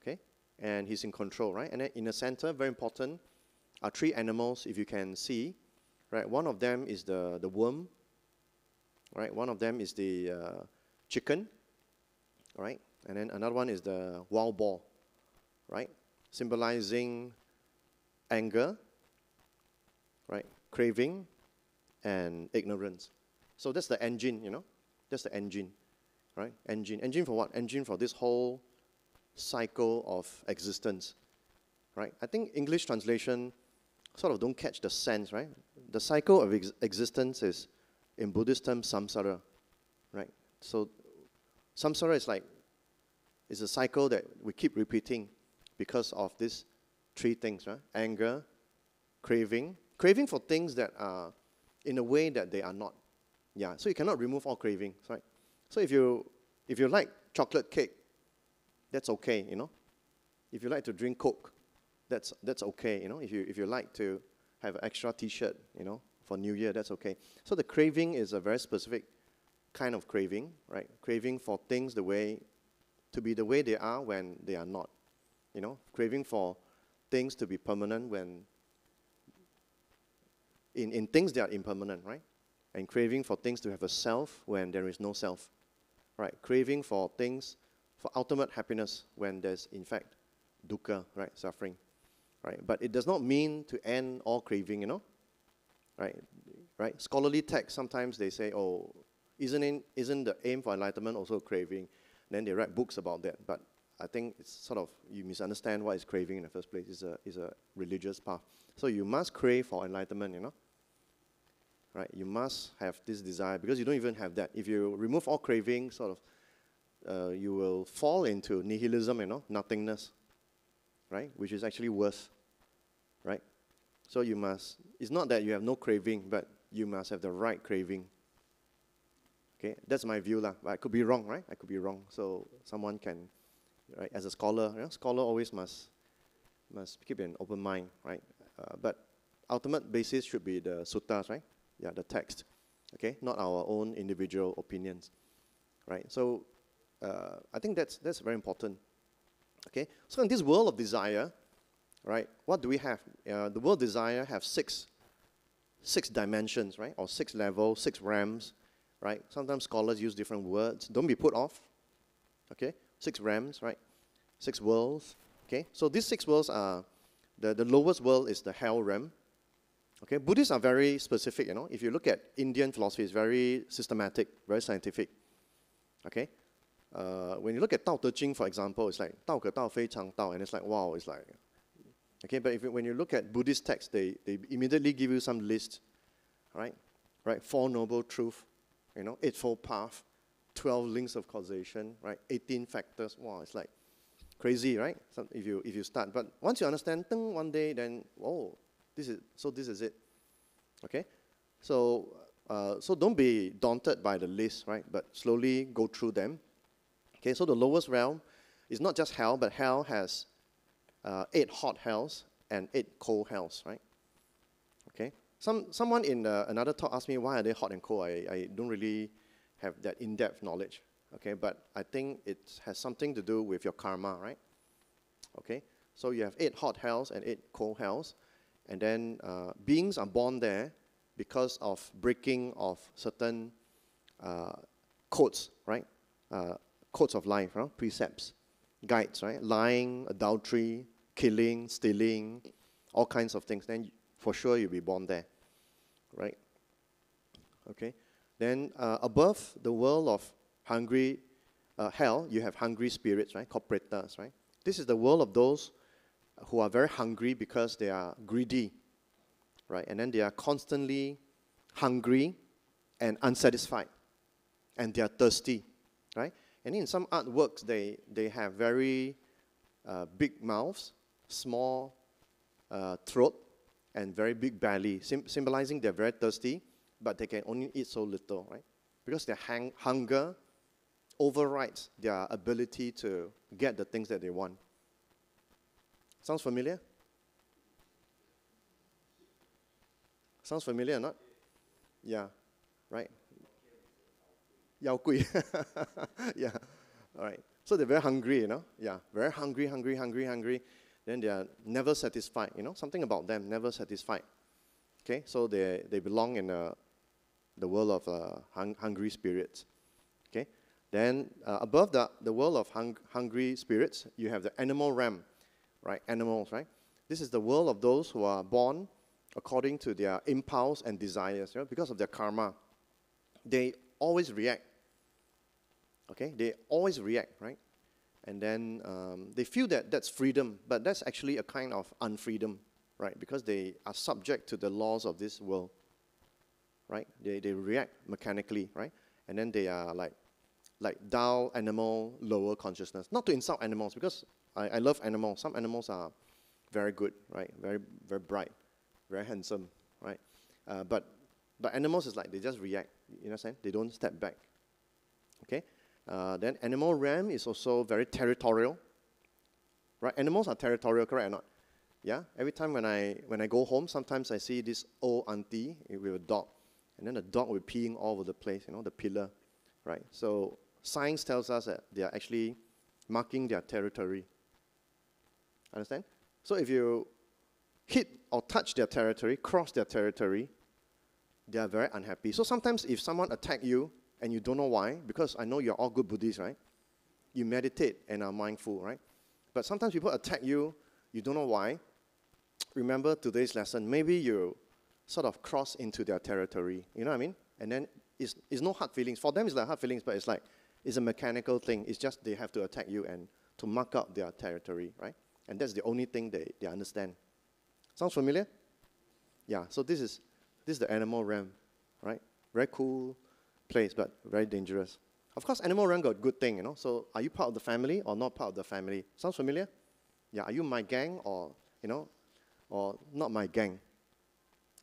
Okay? And he's in control, right? And then in the center, very important, are 3 animals, if you can see, right? One of them is the worm, right? One of them is the chicken, right? And then another one is the wild boar, right? Symbolizing anger, right? Craving and ignorance. So that's the engine, That's the engine, right? Engine for what? Engine for this whole cycle of existence, right? I think English translation sort of don't catch the sense, right? The cycle of existence is, in Buddhist terms, samsara, right? So samsara is it's a cycle that we keep repeating because of these 3 things, right? Anger, craving for things that are in a way that they are not. Yeah, so you cannot remove all cravings, right? So if you like chocolate cake, that's okay, If you like to drink Coke, that's okay, If you like to have an extra T-shirt, for New Year, that's okay. So the craving is a very specific kind of craving, right? Craving for things to be the way they are when they are not, Craving for things to be permanent when in things that are impermanent, right? And craving for things to have a self when there is no self, right? Craving for things, for ultimate happiness when there's, in fact, dukkha, right? Suffering, right? But it does not mean to end all craving, right? Right? Scholarly texts, sometimes they say, oh, isn't the aim for enlightenment also craving? Then they write books about that. But I think it's sort of, you misunderstand what is craving in the first place. It's a religious path. So you must crave for enlightenment, Right? You must have this desire, because you don't even have that. If you remove all craving, sort of, you will fall into nihilism, nothingness. right? Which is actually worse, right? So you must, it's not that you have no craving, but you must have the right craving. Okay, that's my view lah. But I could be wrong, right? I could be wrong. So someone can, right? As a scholar, scholar always must keep an open mind, right? But ultimate basis should be the suttas, right? Yeah, the text. Okay, not our own individual opinions, right? So I think that's very important. Okay, so in this world of desire, right? What do we have? The world desire have six dimensions, right? Or 6 levels, 6 realms, right? Sometimes scholars use different words. Don't be put off. Okay, 6 realms, right? 6 worlds. Okay, so these 6 worlds are the lowest world is the hell realm. Okay, Buddhists are very specific. If you look at Indian philosophy, it's very systematic, very scientific. Okay, when you look at Tao Te Ching, for example, it's like Dao Ge Dao Fei Chang Dao, and it's like wow, it's like. Okay, but when you look at Buddhist texts, they immediately give you some list, right? 4 noble truths, Eightfold Path, 12 links of causation, right? 18 factors. Wow, it's like crazy, right? If you start, but once you understand, one day, then this is it. Okay, so don't be daunted by the list, right? But slowly go through them. Okay, so the lowest realm is not just hell, but hell has 8 hot hells and 8 cold hells, right? Okay. Someone in another talk asked me why are they hot and cold. I don't really have that in-depth knowledge. Okay, but I think it has something to do with your karma, right? Okay. So you have 8 hot hells and 8 cold hells, and then beings are born there because of breaking of certain codes, right? Codes of life, precepts, guides, right? Lying, adultery, killing, stealing, all kinds of things. Then for sure you'll be born there, right? Okay. Then above the world of hungry hell, you have hungry spirits, right? Corporators, right? This is the world of those who are very hungry because they are greedy, right? And then they are constantly hungry and unsatisfied, and they are thirsty, right? And in some artworks, they have very big mouths, small throat, and very big belly, symbolizing they're very thirsty, but they can only eat so little, right? Because their hunger overrides their ability to get the things that they want. Sounds familiar? Sounds familiar or not? Yeah, right? Yao Gui. Yeah, all right. So they're very hungry, Yeah, very hungry. Then they are never satisfied, Something about them, never satisfied. Okay, so they belong in the world of hungry spirits. Okay, then above the world of hungry spirits, you have the animal realm, right? Animals, right? This is the world of those who are born according to their impulse and desires, because of their karma. They always react. Okay, they always react, right? And then they feel that that's freedom, but that's actually a kind of unfreedom, right? Because they are subject to the laws of this world, right? They react mechanically, right? And then they are like dull animal, lower consciousness. Not to insult animals, because I love animals. Some animals are very good, right? Very, very bright, very handsome, right? But animals is like they just react, you know what I'm saying? They don't step back, okay? Then animal realm is also very territorial, right? Animals are territorial, correct or not? Yeah. Every time when I go home, sometimes I see this old auntie with a dog, and then the dog will be peeing all over the place, the pillar, right? So science tells us that they are actually marking their territory. Understand? So if you hit or touch their territory, cross their territory, they are very unhappy. So sometimes if someone attacks you, and you don't know why, because I know you're all good Buddhists, right? You meditate and are mindful, right? But sometimes people attack you, you don't know why. Remember today's lesson, maybe you sort of cross into their territory, you know what I mean? And then it's no hard feelings. For them, it's like hard feelings, but it's a mechanical thing. It's just they have to attack you and to mark up their territory, right? And that's the only thing they understand. Sounds familiar? Yeah, so this is the animal realm, right? Very cool place, but very dangerous. Of course, animal realm got good thing, So are you part of the family or not part of the family? Sounds familiar? Yeah, are you my gang or, or not my gang?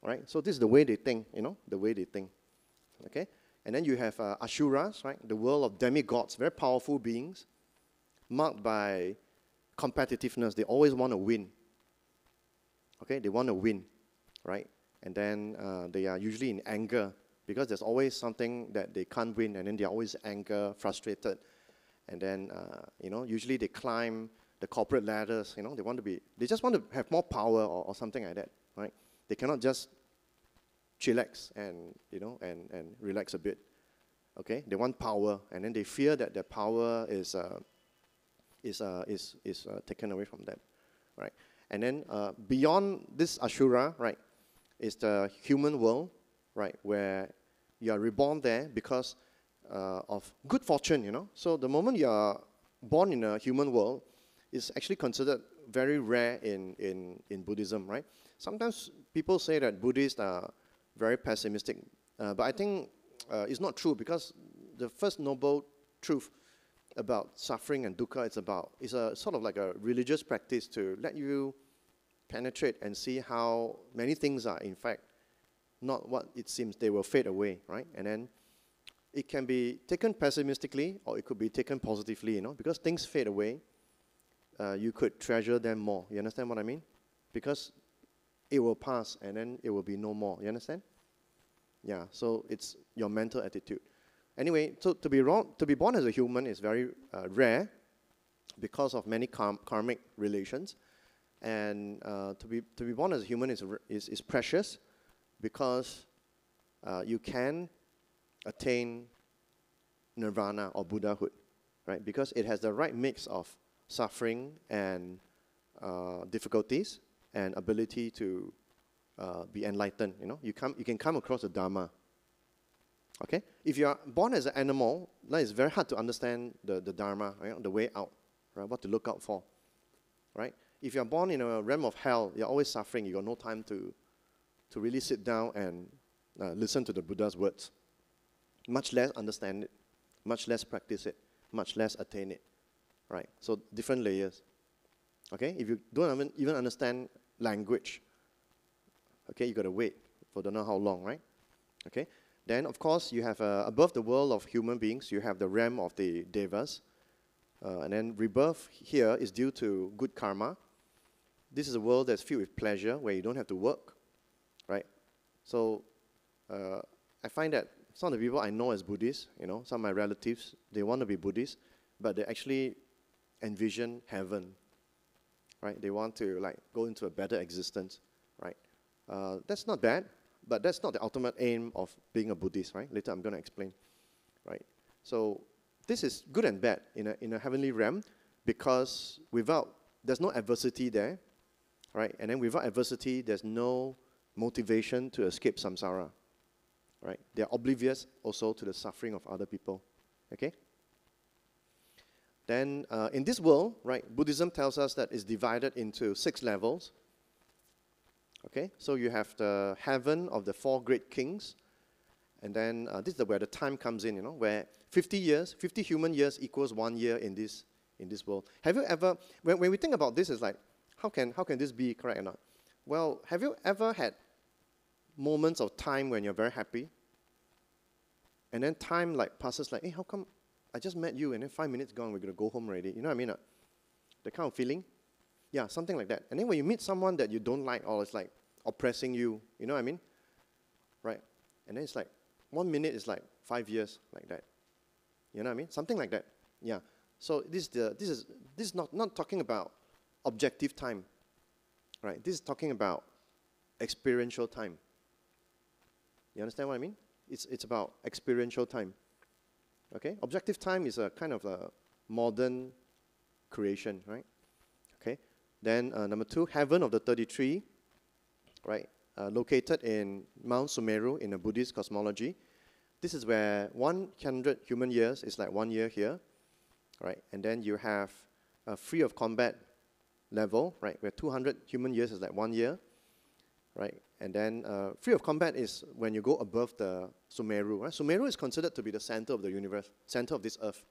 Right? So this is the way they think, the way they think. Okay? And then you have Asuras, right? The world of demigods, very powerful beings, marked by competitiveness. They always want to win. Okay? They want to win, right? And then they are usually in anger because there's always something that they can't win, and then they're always anger, frustrated. And then, usually they climb the corporate ladders, they just want to have more power or something like that, right? They cannot just chillax and, and relax a bit, okay? They want power, and then they fear that their power is taken away from them, right? And then beyond this Ashura, right, is the human world, right, where you are reborn there because of good fortune, So the moment you are born in a human world, is actually considered very rare in Buddhism, right? Sometimes people say that Buddhists are very pessimistic, but I think it's not true, because the first noble truth about suffering and dukkha is a sort of like a religious practice to let you penetrate and see how many things are in fact not what it seems. They will fade away, right? And then it can be taken pessimistically, or it could be taken positively, because things fade away. You could treasure them more. You understand what I mean? Because it will pass and then it will be no more. You understand? Yeah, so it's your mental attitude. Anyway, so to be born as a human is very rare because of many karmic relations. And to be born as a human is precious because you can attain nirvana or Buddhahood, right? Because it has the right mix of suffering and difficulties and ability to be enlightened. You can come across the Dhamma. Okay, if you are born as an animal, then it's very hard to understand the Dharma, right? The way out, right? What to look out for, right? If you are born in a realm of hell, you're always suffering. You got no time to really sit down and listen to the Buddha's words. Much less understand it, much less practice it, much less attain it, right? So different layers. Okay, if you don't even understand language, okay, you got to wait for don't know how long, right? Okay, then of course you have above the world of human beings, you have the realm of the devas, and then rebirth here is due to good karma. This is a world that's filled with pleasure, where you don't have to work, right? So I find that some of the people I know as Buddhists, some of my relatives, they want to be Buddhists, but they actually envision heaven, right? They want to go into a better existence, right? That's not bad, but that's not the ultimate aim of being a Buddhist, right? Later I'm going to explain, right? So this is good and bad in a heavenly realm, because there's no adversity there, right? And then without adversity, there's no motivation to escape samsara, right? They're oblivious also to the suffering of other people, okay? Then in this world, right, Buddhism tells us that it's divided into 6 levels, okay? So you have the heaven of the 4 great kings, and then this is where the time comes in, where 50 human years equals 1 year in this world. Have you ever, when we think about this, it's like, how can this be correct or not? Well, have you ever had moments of time when you're very happy, and then time passes hey, how come I just met you and then 5 minutes gone, we're going to go home already? You know what I mean? The kind of feeling? Yeah, something like that. And then when you meet someone that you don't like, or it's oppressing you, you know what I mean? Right? And then it's 1 minute is 5 years, like that. You know what I mean? Something like that. Yeah. So this is not talking about objective time, right? This is talking about experiential time. You understand what I mean? It's about experiential time. Okay? Objective time is a kind of a modern creation, right? Okay? Then number 2, heaven of the 33, right? Located in Mount Sumeru in the Buddhist cosmology. This is where 100 human years is 1 year here, right? And then you have a free of combat level, right? Where 200 human years is 1 year, right? And then free of combat is when you go above the Sumeru, right? Sumeru is considered to be the center of the universe, center of this earth,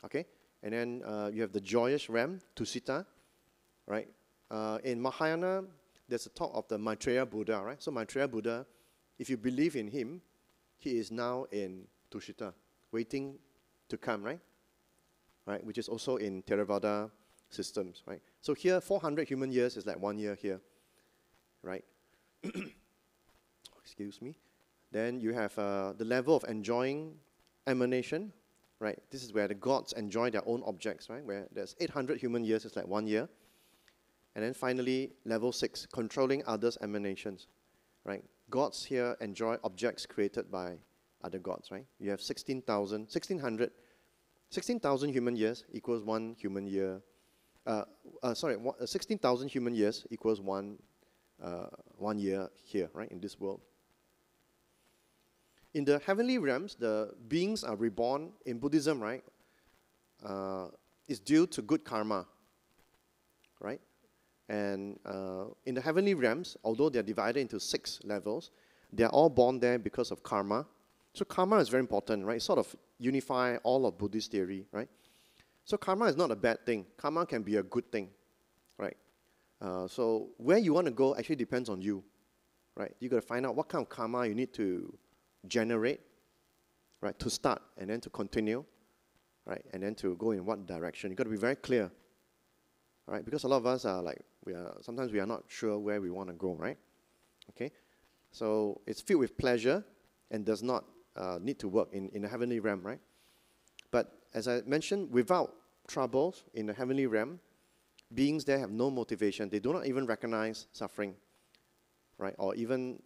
okay? And then you have the joyous realm, Tusita, right? In Mahayana, there's a talk of the Maitreya Buddha, right? So Maitreya Buddha, if you believe in him, he is now in Tushita, waiting to come, right? Right, which is also in Theravada systems, right? So here, 400 human years is like 1 year here, right? Excuse me. Then you have the level of enjoying emanation, right? This is where the gods enjoy their own objects, right? Where there's 800 human years is like 1 year. And then finally, level 6, controlling others' emanations, right? Gods here enjoy objects created by other gods, right? You have 16,000 human years equals 1 human year. 16,000 human years equals 1 year here, right, in this world. In the heavenly realms, the beings are reborn in Buddhism, right? Is due to good karma, right? And in the heavenly realms, although they're divided into 6 levels, they're all born there because of karma. So karma is very important, right? Sort of unify all of Buddhist theory, right? So karma is not a bad thing. Karma can be a good thing, right? So where you want to go actually depends on you, right? You got to find out what kind of karma you need to generate, right? To start and then to continue, right? And then to go in what direction. You got to be very clear, right? Because a lot of us are like, sometimes we are not sure where we want to go, right? Okay? So it's filled with pleasure and does not need to work in the heavenly realm, right? But as I mentioned, without troubles in the heavenly realm, beings there have no motivation. They do not even recognize suffering, right? Or even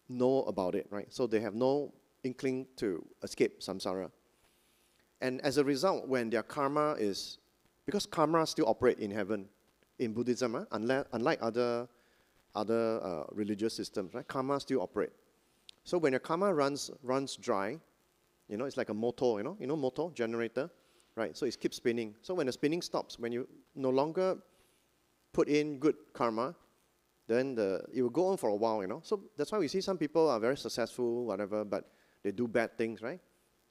know about it, right? So they have no inkling to escape samsara. And as a result, when their karma is, because karma still operate in heaven, in Buddhism, unlike other religious systems, right? Karma still operate. So when your karma runs dry, you know, it's like a motor, you know motor, generator, right? So it keeps spinning. So when the spinning stops, when you no longer put in good karma, then it will go on for a while, you know. So that's why we see some people are very successful, whatever, but they do bad things, right?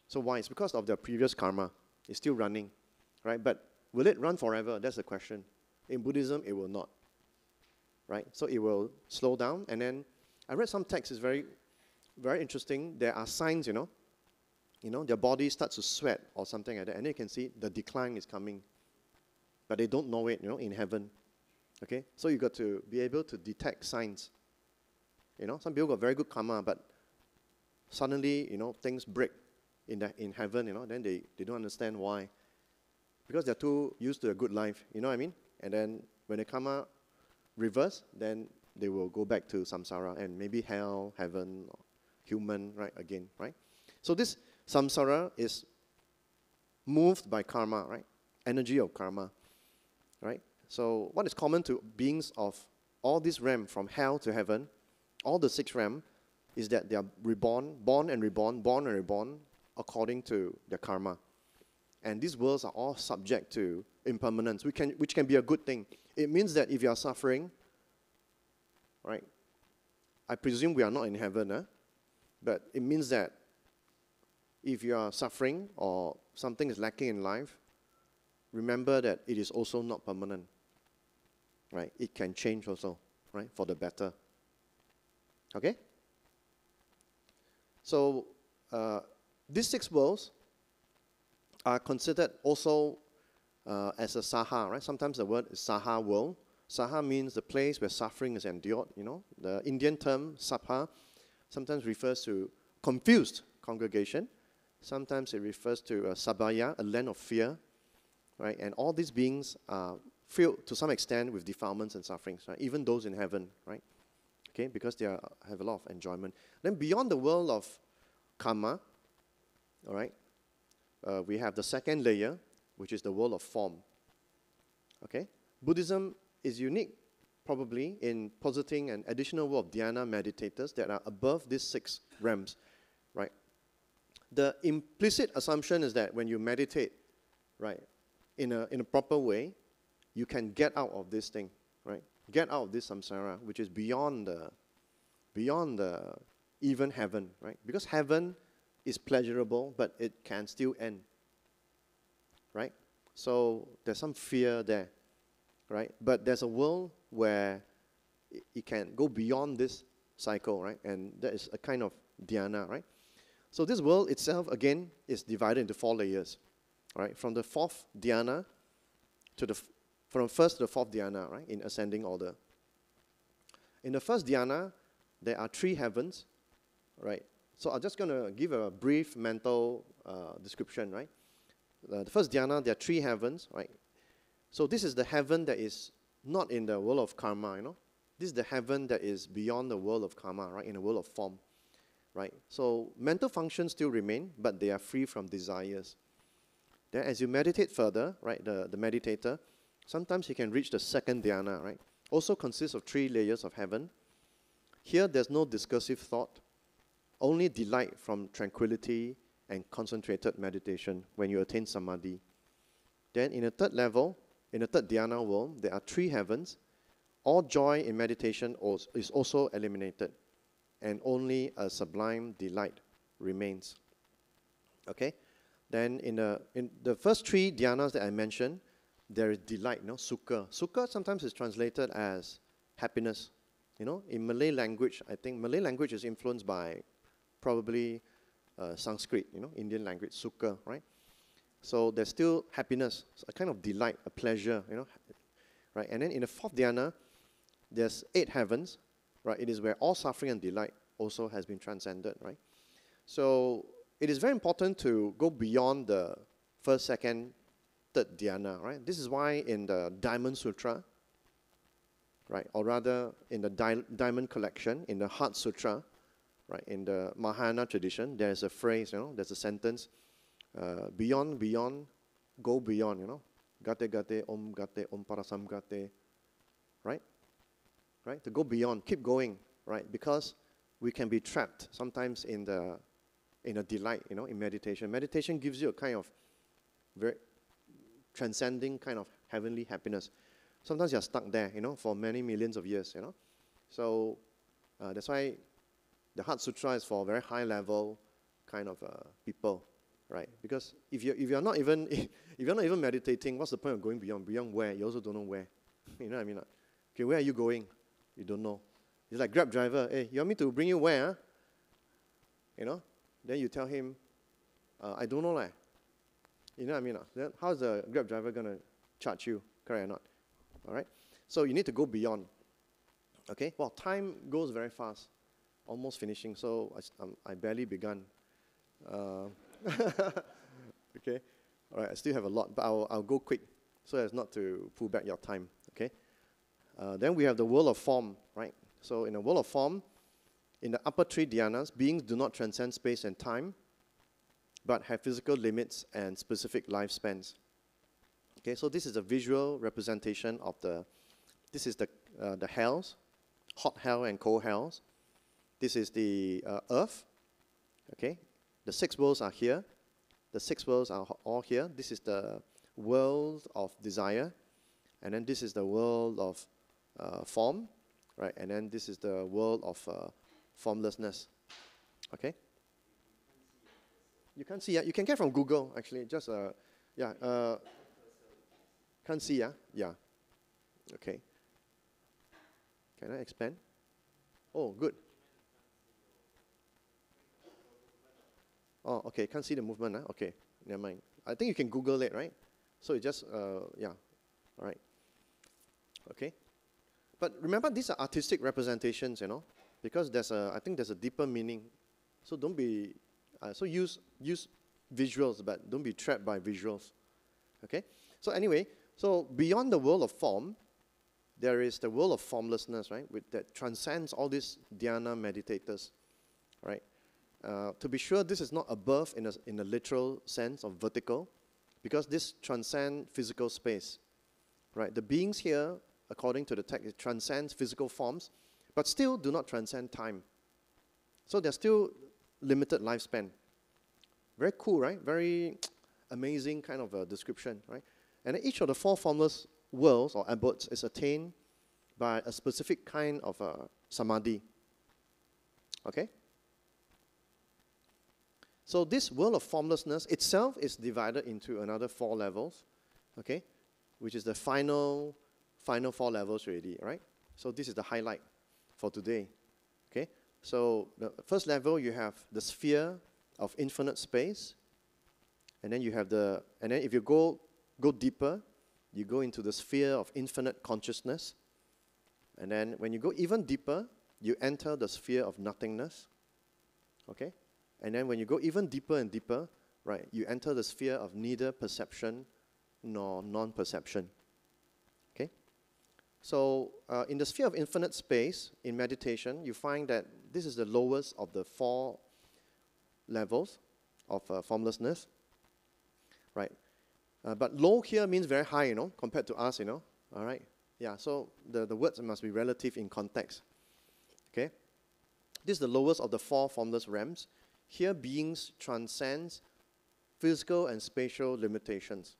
So why? It's because of their previous karma. It's still running, right? But will it run forever? That's the question. In Buddhism, it will not, right? So it will slow down. And then I read some text. It's very, very interesting. There are signs, you know, their body starts to sweat or something like that. And then you can see the decline is coming. But they don't know it, you know, in heaven. Okay? So you got to be able to detect signs. You know, some people got very good karma, but suddenly, you know, things break in heaven, you know, then they don't understand why. Because they're too used to a good life, you know what I mean? And then when the karma reverse, then they will go back to samsara and maybe hell, heaven, or human, right, again, right? So this samsara is moved by karma, right? Energy of karma, right? So what is common to beings of all this realm, from hell to heaven, all the 6 realm, is that they are reborn, born and reborn, born and reborn, according to their karma. And these worlds are all subject to impermanence, which can be a good thing. It means that if you are suffering, right, I presume we are not in heaven, but it means that if you are suffering or something is lacking in life, remember that it is also not permanent, right? It can change also, right, for the better. Okay? So these 6 worlds are considered also as a saha, right? Sometimes the word is saha world. Saha means the place where suffering is endured, you know. The Indian term sabha sometimes refers to confused congregation. Sometimes it refers to sabaya, a land of fear, right? And all these beings are filled to some extent with defilements and sufferings, right? Even those in heaven, right? Okay, because they have a lot of enjoyment. Then beyond the world of karma, all right, we have the second layer, which is the world of form. Okay? Buddhism is unique, probably, in positing an additional world of dhyana meditators that are above these 6 realms, right? The implicit assumption is that when you meditate, right, in a proper way, you can get out of this thing, right? Get out of this samsara, which is beyond the even heaven, right? Because heaven is pleasurable, but it can still end, right? So there's some fear there. right? But there's a world where it can go beyond this cycle, right? And that is a kind of dhyana, right? So this world itself, again, is divided into 4 layers, right? From the 4th dhyana to from first to the 4th dhyana, right? In ascending order. In the first dhyana, there are 3 heavens, right? So I'm just going to give a brief mental description, right? The first dhyana, there are 3 heavens, right? So this is the heaven that is not in the world of karma, you know? This is the heaven that is beyond the world of karma, right? In the world of form, right? So mental functions still remain, but they are free from desires. Then as you meditate further, right, the meditator, sometimes he can reach the 2nd dhyana, right? Also consists of 3 layers of heaven. Here there's no discursive thought, only delight from tranquility and concentrated meditation when you attain samadhi. Then in the 3rd level, in the 3rd dhyana world, there are 3 heavens. All joy in meditation is also eliminated, and only a sublime delight remains. Okay? Then in the first 3 dhyanas that I mentioned, there is delight, you know, sukha. Sukha sometimes is translated as happiness. You know, in Malay language, I think Malay language is influenced by probably Sanskrit, you know, Indian language, sukha, right? So there's still happiness, a kind of delight, a pleasure, you know, right? And then in the 4th dhyana, there's 8 heavens, right? It is where all suffering and delight also has been transcended, right? So it is very important to go beyond the 1st, 2nd, 3rd dhyana, right? This is why in the Diamond Sutra, right, or rather in the Diamond Collection, in the Heart Sutra, right, in the Mahayana tradition, there's a phrase, you know, there's a sentence, beyond, go beyond, you know, gate, om parasam gate, right? Right, to go beyond, keep going, right? Because we can be trapped sometimes in a delight, you know, in meditation. Meditation gives you a kind of very transcending kind of heavenly happiness. Sometimes you're stuck there, you know, for many millions of years, you know. So that's why the Heart Sutra is for very high level kind of people, right? Because if you're not even if you're not even meditating, what's the point of going beyond? Beyond where? You also don't know where. You know what I mean? Okay, where are you going? You don't know. It's like Grab driver. Hey, you want me to bring you where? Huh? You know? Then you tell him, I don't know. Like. You know what I mean? Then how's the Grab driver going to charge you? Correct or not? All right? So you need to go beyond. Okay? Well, time goes very fast. Almost finishing. So I barely begun. Okay? All right, I still have a lot, but I'll go quick so as not to pull back your time. Okay? Then we have the world of form, right? So in the world of form, in the upper 3 dhyanas, beings do not transcend space and time, but have physical limits and specific lifespans. Okay, so this is a visual representation of this is the hells, hot hell and cold hells. This is the earth, okay? The 6 worlds are here. The 6 worlds are all here. This is the world of desire, and then this is the world of form, right? And then this is the world of formlessness, okay? You can't see, yeah? You can get from Google, actually. Just, can't see, yeah? Yeah. Okay. Can I expand? Oh, good. Oh, okay. Can't see the movement, huh? Okay. Never mind. I think you can Google it, right? So it just, yeah. All right. Okay. But remember, these are artistic representations, you know, because I think there's a deeper meaning. So don't be, so use visuals, but don't be trapped by visuals. Okay. So anyway, so beyond the world of form, there is the world of formlessness, right, that transcends all these dhyana meditators, right? To be sure, this is not above in a literal sense of vertical, because this transcends physical space, right? The beings here, according to the text, it transcends physical forms, but still do not transcend time. So there's still limited lifespan. Very cool, right? Very amazing kind of a description, right? And each of the 4 formless worlds or abodes is attained by a specific kind of samadhi. Okay? So this world of formlessness itself is divided into another 4 levels, okay? Which is the final final 4 levels already, right? So this is the highlight for today, okay? So the first level, you have the sphere of infinite space, and then you have and then if you go deeper, you go into the sphere of infinite consciousness, and then when you go even deeper, you enter the sphere of nothingness, okay? And then when you go even deeper and deeper, right, you enter the sphere of neither perception nor non-perception, okay? So in the sphere of infinite space, in meditation, you find that this is the lowest of the 4 levels of formlessness, right? But low here means very high, you know, compared to us, you know, all right? Yeah, so the words must be relative in context, okay? This is the lowest of the 4 formless realms. Here, beings transcend physical and spatial limitations.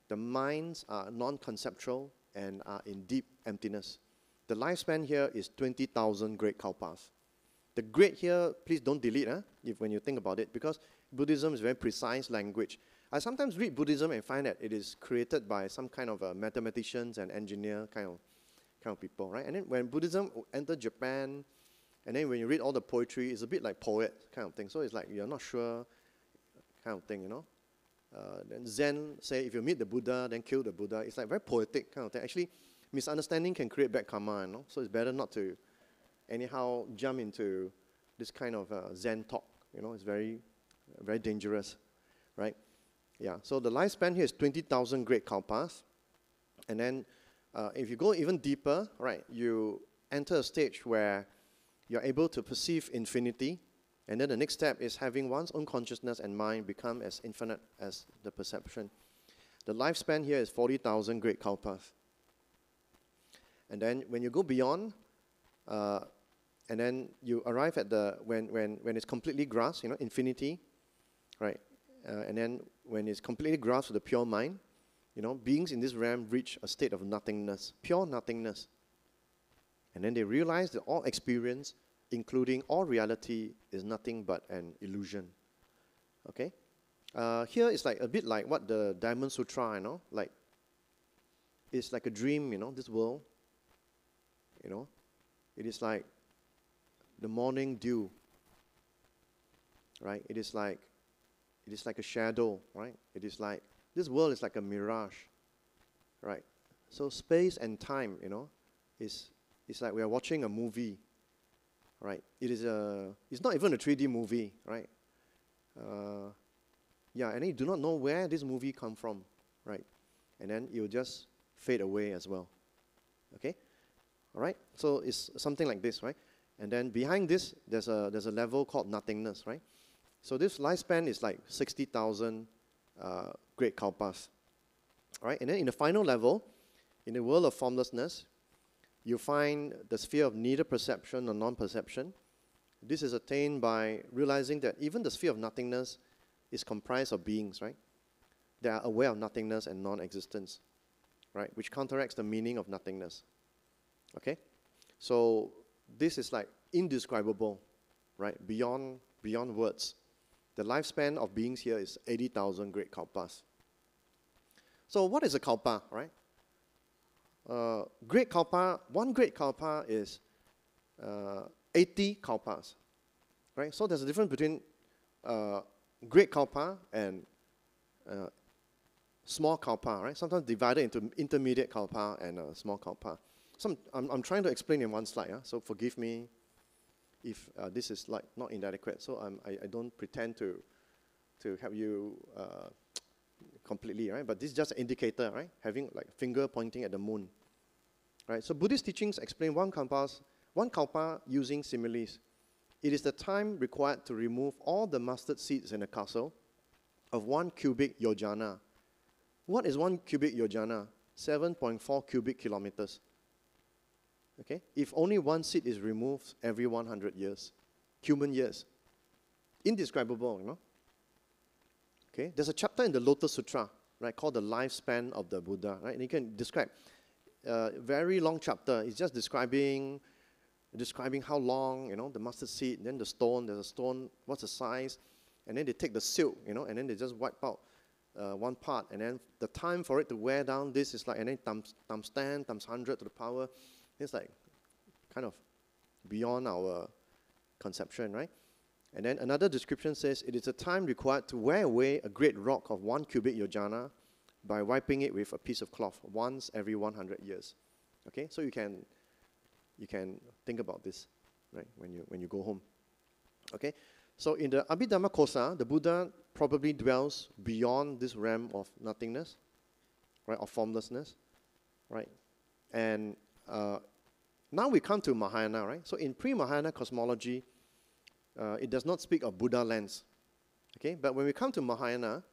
The minds are non-conceptual and are in deep emptiness. The lifespan here is 20,000 great kalpas. The great here, please don't delete when you think about it, because Buddhism is very precise language. I sometimes read Buddhism and find that it is created by some kind of mathematicians and engineer kind of people, right? And then when Buddhism entered Japan, and then when you read all the poetry, it's a bit like poet kind of thing. So it's like you're not sure kind of thing, you know. Then Zen say, if you meet the Buddha, then kill the Buddha. It's like very poetic kind of thing. Actually, misunderstanding can create bad karma, you know. So it's better not to anyhow jump into this kind of Zen talk, you know. It's very, very dangerous, right? Yeah, so the lifespan here is 20,000 great kalpas. And then if you go even deeper, right, you enter a stage where you're able to perceive infinity. And then the next step is having one's own consciousness and mind become as infinite as the perception. The lifespan here is 40,000 great kalpas. And then when you go beyond, and then you arrive at when it's completely grasped, you know, infinity, right? And then when it's completely grasped with the pure mind, you know, beings in this realm reach a state of nothingness, pure nothingness. And then they realize that all experience, including all reality, is nothing but an illusion. Okay? Here is like a bit like what the Diamond Sutra, you know, like it's like a dream, you know, this world, you know. It is like the morning dew, right? It is like a shadow, right? It is like, this world is like a mirage, right? So space and time, you know, it's like we are watching a movie, right? It's not even a 3D movie, right? Yeah, and then you do not know where this movie come from, right? And then it will just fade away as well, okay? All right, so it's something like this, right? And then behind this, there's a level called nothingness, right? So this lifespan is like 60,000 great kalpas, all right? And then in the final level, in the world of formlessness, you find the sphere of neither perception nor non-perception. This is attained by realizing that even the sphere of nothingness is comprised of beings, right? They are aware of nothingness and non-existence, right? Which counteracts the meaning of nothingness, okay? So this is like indescribable, right? Beyond words. The lifespan of beings here is 80,000 great kalpas. So what is a kalpa, right? Great kalpa, one great kalpa is 80 kalpas, right? So there's a difference between great kalpa and small kalpa, right? Sometimes divided into intermediate kalpa and small kalpa. I'm trying to explain in one slide, so forgive me if this is like not inadequate. So I don't pretend to help you completely, right? But this is just an indicator, right? Having like finger pointing at the moon, right? So Buddhist teachings explain one kalpa using similes. It is the time required to remove all the mustard seeds in a castle of 1 cubic yojana. What is 1 cubic yojana? 7.4 cubic kilometers. Okay? If only one seed is removed every 100 years, human years. Indescribable, you know? Okay? There's a chapter in the Lotus Sutra, right, called the lifespan of the Buddha, right? And you can describe very long chapter. It's just describing how long, you know, the mustard seed, then the stone, there's a stone, what's the size, and then they take the silk, you know, and then they just wipe out one part, and then the time for it to wear down, this is like, and then times 10, times 100 to the power, it's like kind of beyond our conception, right? And then another description says, it is a time required to wear away a great rock of 1 cubic yojana by wiping it with a piece of cloth once every 100 years. Okay, so you can think about this, right, when you go home. Okay, so in the Abhidhamma Kosa, the Buddha probably dwells beyond this realm of nothingness, right, of formlessness, right? And now we come to Mahayana, right? So in pre-Mahayana cosmology, it does not speak of Buddha lands, okay? But when we come to Mahayana,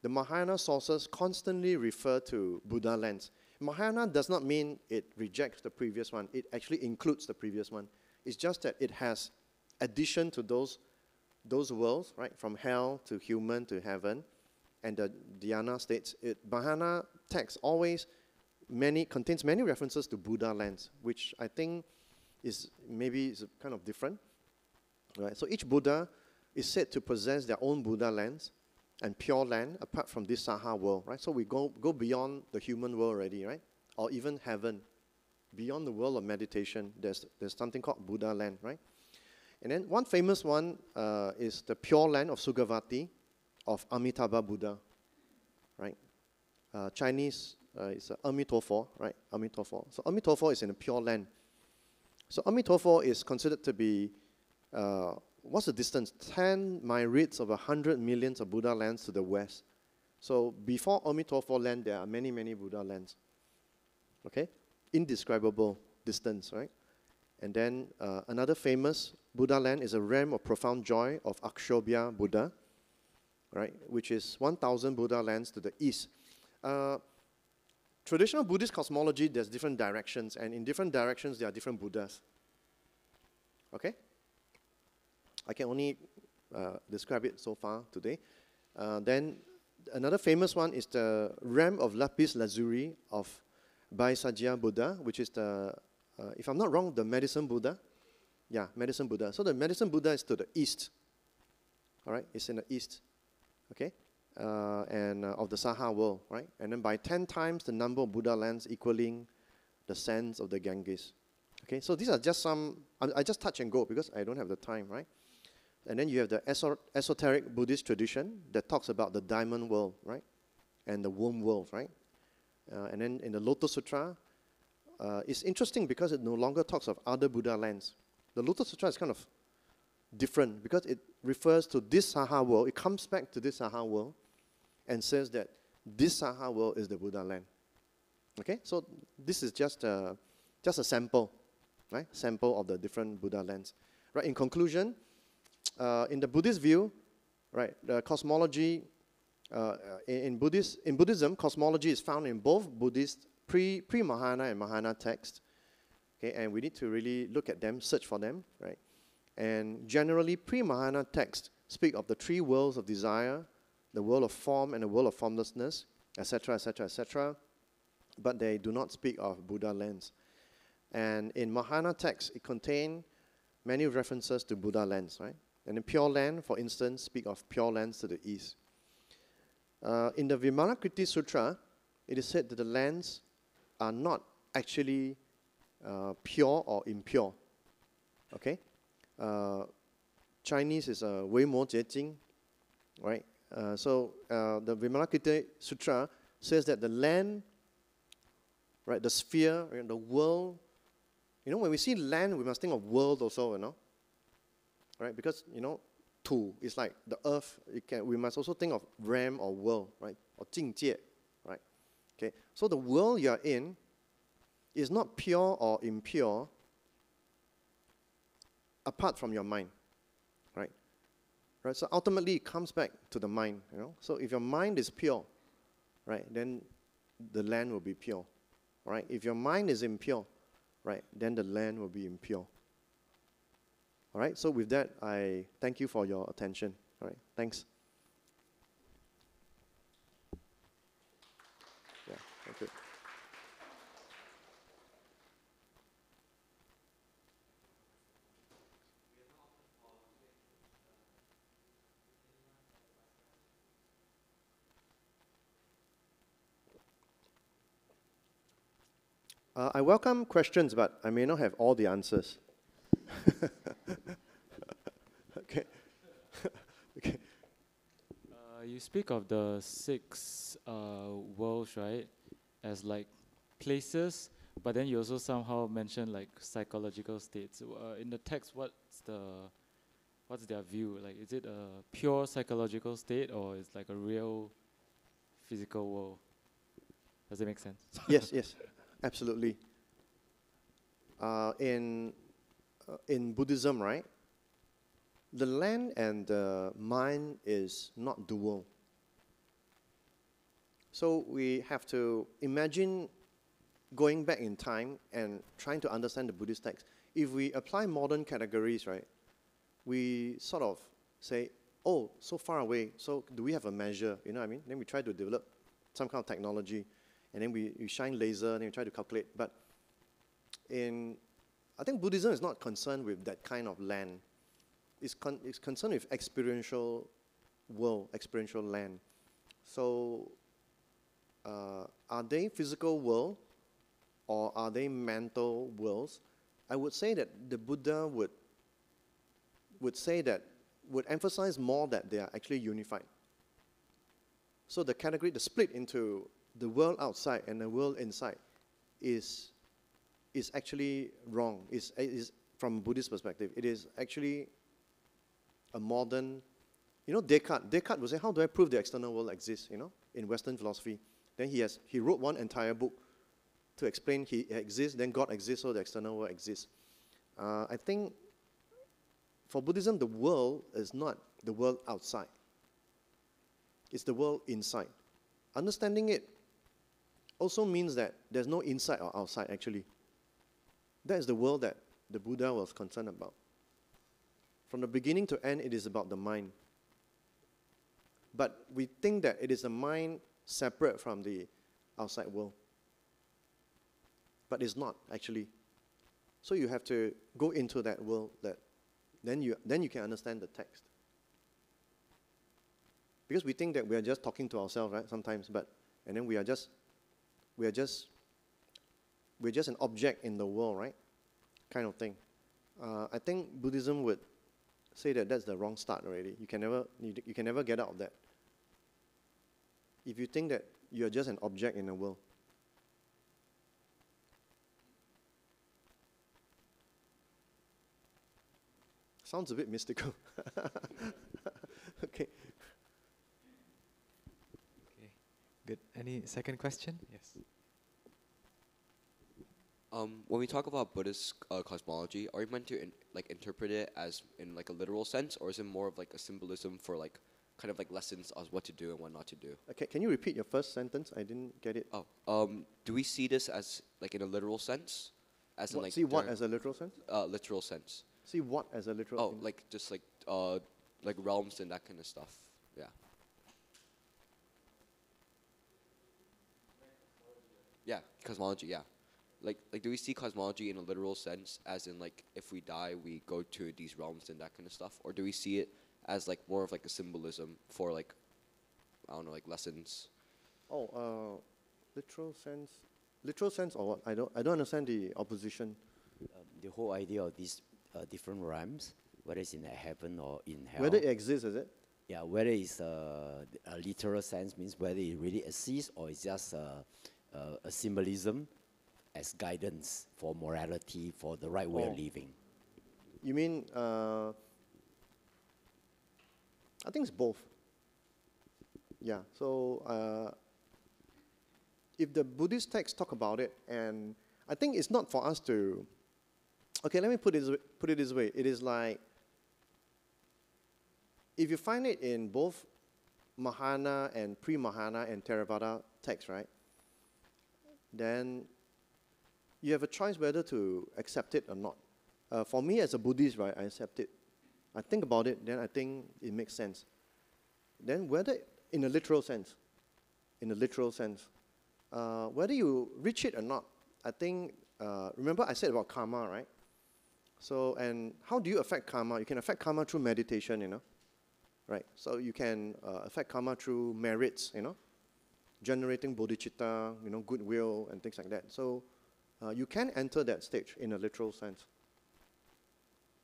the Mahayana sources constantly refer to Buddha lands. Mahayana does not mean it rejects the previous one. It actually includes the previous one. It's just that it has addition to those worlds, right, from hell to human to heaven, and the dhyana states. Mahayana text always contains many references to Buddha lands, which I think is kind of different, right? So each Buddha is said to possess their own Buddha lands and pure land apart from this Saha world, right? So we go beyond the human world already, right? Or even heaven, beyond the world of meditation. There's something called Buddha land, right? And then one famous one is the pure land of Sugawati, of Amitabha Buddha, right? Chinese is Amitofo, right? Amitofo. So Amitofo is in a pure land. So Amitofo is considered to be, what's the distance? 10 myriads of 100 millions of Buddha lands to the west. So before Amitofo land, there are many, many Buddha lands. Okay? Indescribable distance, right? And then another famous Buddha land is a realm of profound joy of Akshobhya Buddha, right, which is 1,000 Buddha lands to the east. Traditional Buddhist cosmology, there's different directions, and in different directions, there are different Buddhas. Okay? I can only describe it so far today. Then another famous one is the realm of Lapis Lazuli of Vaisajya Buddha, which is the, if I'm not wrong, the medicine Buddha. Yeah, medicine Buddha. So the medicine Buddha is to the east. All right, it's in the east. Okay, and of the Saha world, right? And then by 10 times the number of Buddha lands equaling the sands of the Ganges. Okay, so these are just some, I just touch and go because I don't have the time, right? And then you have the esoteric Buddhist tradition that talks about the diamond world, right? And the womb world, right? And then in the Lotus Sutra, it's interesting because it no longer talks of other Buddha lands. The Lotus Sutra is kind of different because it refers to this Saha world. It comes back to this Saha world and says that this Saha world is the Buddha land. Okay, so this is just a sample, right? Sample of the different Buddha lands. Right. In conclusion, in the Buddhist view, right, the cosmology in Buddhism, cosmology is found in both Buddhist pre-Mahayana and Mahayana texts. Okay, and we need to really look at them, search for them, right? And generally, pre-Mahayana texts speak of the three worlds of desire, the world of form and the world of formlessness, etc., etc., etc. But they do not speak of Buddha lands. And in Mahayana texts, it contains many references to Buddha lands, right? And in Pure Land, for instance, speak of pure lands to the east. In the Vimalakriti Sutra, it is said that the lands are not actually pure or impure. Okay? Chinese is Wei Mo Jie Jing, right? So the Vimalakriti Sutra says that the land, right, the sphere, right, the world, when we see land, we must think of world also, right? Because, Tu is like the earth. We must also think of realm or world, right? Or 境界, right? Okay. So the world you are in is not pure or impure apart from your mind, right? Right. So ultimately, it comes back to the mind. So if your mind is pure, right, then the land will be pure, right? If your mind is impure, right, then the land will be impure. All right. So with that, I thank you for your attention. All right. Thanks. Yeah. Thank you. I welcome questions, but I may not have all the answers. Okay. Okay. You speak of the six worlds, right, as like places, but then you also somehow mention like psychological states. In the text, what's their view? Like, is it a pure psychological state or is like a real physical world? Does it make sense? Yes, yes, absolutely. In Buddhism, right, the land and the mind is not dual. So we have to imagine going back in time and trying to understand the Buddhist text. If we apply modern categories, right, we sort of say, oh, so far away, so do we have a measure, you know what I mean? Then we try to develop some kind of technology, and then we shine laser, and then we try to calculate. But I think Buddhism is not concerned with that kind of land. It's concerned with experiential world, experiential land. So are they physical world or are they mental worlds? I would say that the Buddha would emphasize more that they are actually unified. So the category, the split into the world outside and the world inside is actually wrong. Is from a Buddhist perspective, it is actually a modern, you know, Descartes would say, how do I prove the external world exists, you know, in Western philosophy? Then he wrote one entire book to explain he exists, then God exists, so the external world exists. I think for Buddhism, the world is not the world outside. It's the world inside. Understanding it also means that there's no inside or outside, actually. That is the world that the Buddha was concerned about. From the beginning to end, it is about the mind. But we think that it is a mind separate from the outside world. But it's not, actually. So you have to go into that world, then you can understand the text. Because we think that we are just talking to ourselves, right, sometimes, and then we are just an object in the world, right, kind of thing. I think Buddhism would say that that's the wrong start already. You can never get out of that. If you think that you're just an object in the world. Sounds a bit mystical. Okay. Okay, good. Any second question? Yes. When we talk about Buddhist cosmology, are we meant to interpret it as in like a literal sense, or is it more of like a symbolism for like kind of like lessons on what to do and what not to do? Okay, can you repeat your first sentence? I didn't get it. Oh, do we see this as like in a literal sense, as in like see what as a literal sense? Literal sense. See what as a literal? Oh, like just like realms and that kind of stuff. Yeah. Yeah, cosmology. Yeah. Like do we see cosmology in a literal sense, as in like if we die we go to these realms and that kind of stuff, or do we see it as like more of like a symbolism for like, I don't know, like lessons? Oh, literal sense or what? I don't understand the opposition. The whole idea of these different realms, whether it's in heaven or in hell. Whether it exists, is it? Yeah, whether it's a literal sense means whether it really exists or it's just a symbolism as guidance for morality, for the right way of living. You mean, I think it's both. Yeah, so if the Buddhist texts talk about it, and I think it's not for us to, okay, let me put it this way. It is like, if you find it in both Mahayana and pre-Mahayana and Theravada texts, right, then you have a choice whether to accept it or not. For me as a Buddhist, right, I accept it. I think about it, then I think it makes sense. Then whether in a literal sense, whether you reach it or not, I think, remember I said about karma, right? So, and how do you affect karma? You can affect karma through meditation, you know, right? So you can affect karma through merits, you know, generating bodhicitta, you know, goodwill and things like that. So you can enter that stage in a literal sense.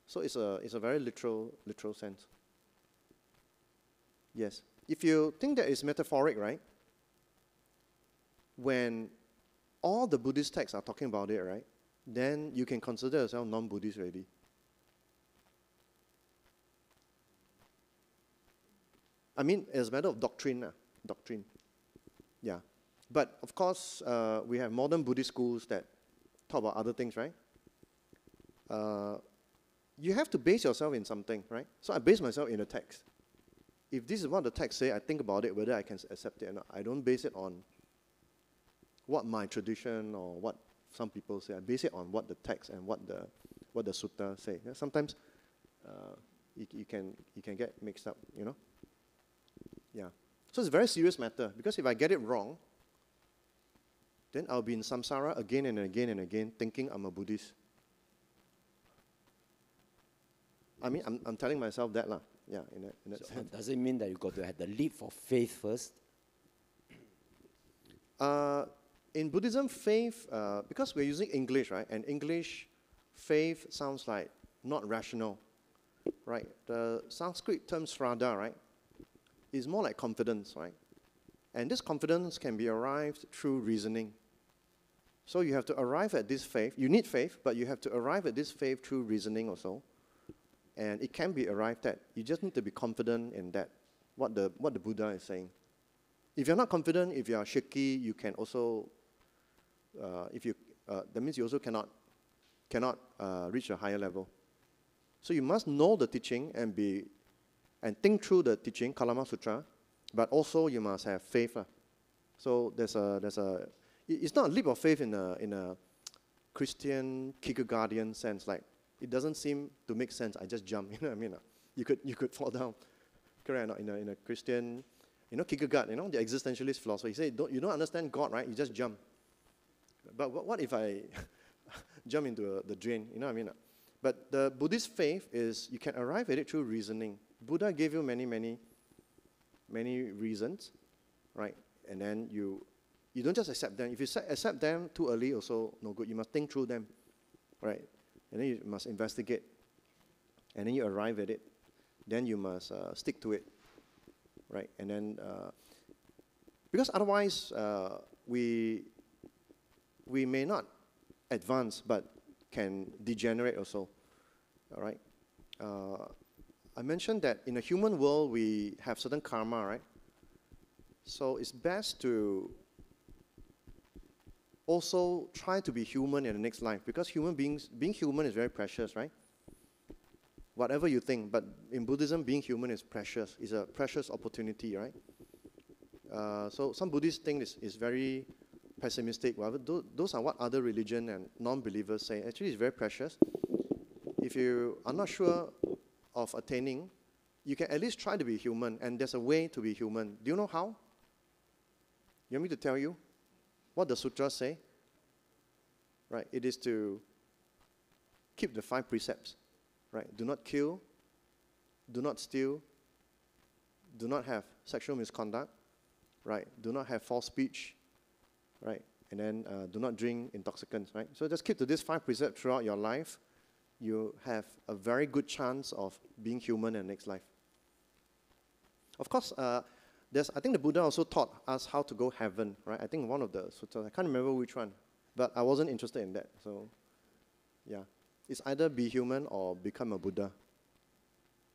So it's a very literal sense. Yes. If you think that it's metaphoric, right? When all the Buddhist texts are talking about it, right? Then you can consider yourself non-Buddhist already. I mean, as a matter of doctrine. Yeah. But of course, we have modern Buddhist schools that talk about other things, right? You have to base yourself in something, right? So I base myself in a text. If this is what the text say, I think about it, whether I can accept it or not. I don't base it on what my tradition or what some people say. I base it on what the text and what the sutta say. Yeah, sometimes you can get mixed up, you know? Yeah. So it's a very serious matter, because if I get it wrong, then I'll be in samsara again and again and again, thinking I'm a Buddhist. I mean, I'm telling myself that lah. Yeah, in that sense. Does it mean that you got to have the leap of faith first? In Buddhism, faith, because we're using English, right? And English, faith sounds like not rational, right? The Sanskrit term sraddha, right, is more like confidence, right? And this confidence can be arrived through reasoning. So you have to arrive at this faith. You need faith, but you have to arrive at this faith through reasoning also. And it can be arrived at. You just need to be confident in that, what the Buddha is saying. If you're not confident, if you are shaky, you can also, that means you also cannot reach a higher level. So you must know the teaching and think through the teaching, Kalama Sutra, but also you must have faith. So it's not a leap of faith in a Christian Kierkegaardian sense, like it doesn't seem to make sense. I just jump, you know what I mean? You could fall down, correct? In a Christian, you know, Kierkegaard, you know, the existentialist philosopher, he said, you don't understand God, right? You just jump. But what if I jump into the drain, you know what I mean? But the Buddhist faith is, you can arrive at it through reasoning. Buddha gave you many reasons, right? And then you don't just accept them. If you accept them too early, also no good. You must think through them, right? And then you must investigate. And then you arrive at it. Then you must stick to it, right? And then, because otherwise we may not advance, but can degenerate also, all right? I mentioned that in a human world, we have certain karma, right? So it's best to also try to be human in the next life, because being human is very precious, right? Whatever you think, but in Buddhism, being human is precious. It's a precious opportunity, right? So some Buddhists think is very pessimistic. Well, those are what other religion and non-believers say. Actually, it's very precious. If you are not sure of attaining, you can at least try to be human, and there's a way to be human. Do you know how? You want me to tell you what the sutras say? Right, it is to keep the 5 precepts, right? Do not kill, do not steal, do not have sexual misconduct, right? Do not have false speech, right? And then do not drink intoxicants, right? So just keep to these 5 precepts throughout your life. You have a very good chance of being human in the next life. Of course, I think the Buddha also taught us how to go heaven, right? I think one of the sutras, I can't remember which one, but I wasn't interested in that. So, yeah, it's either be human or become a Buddha.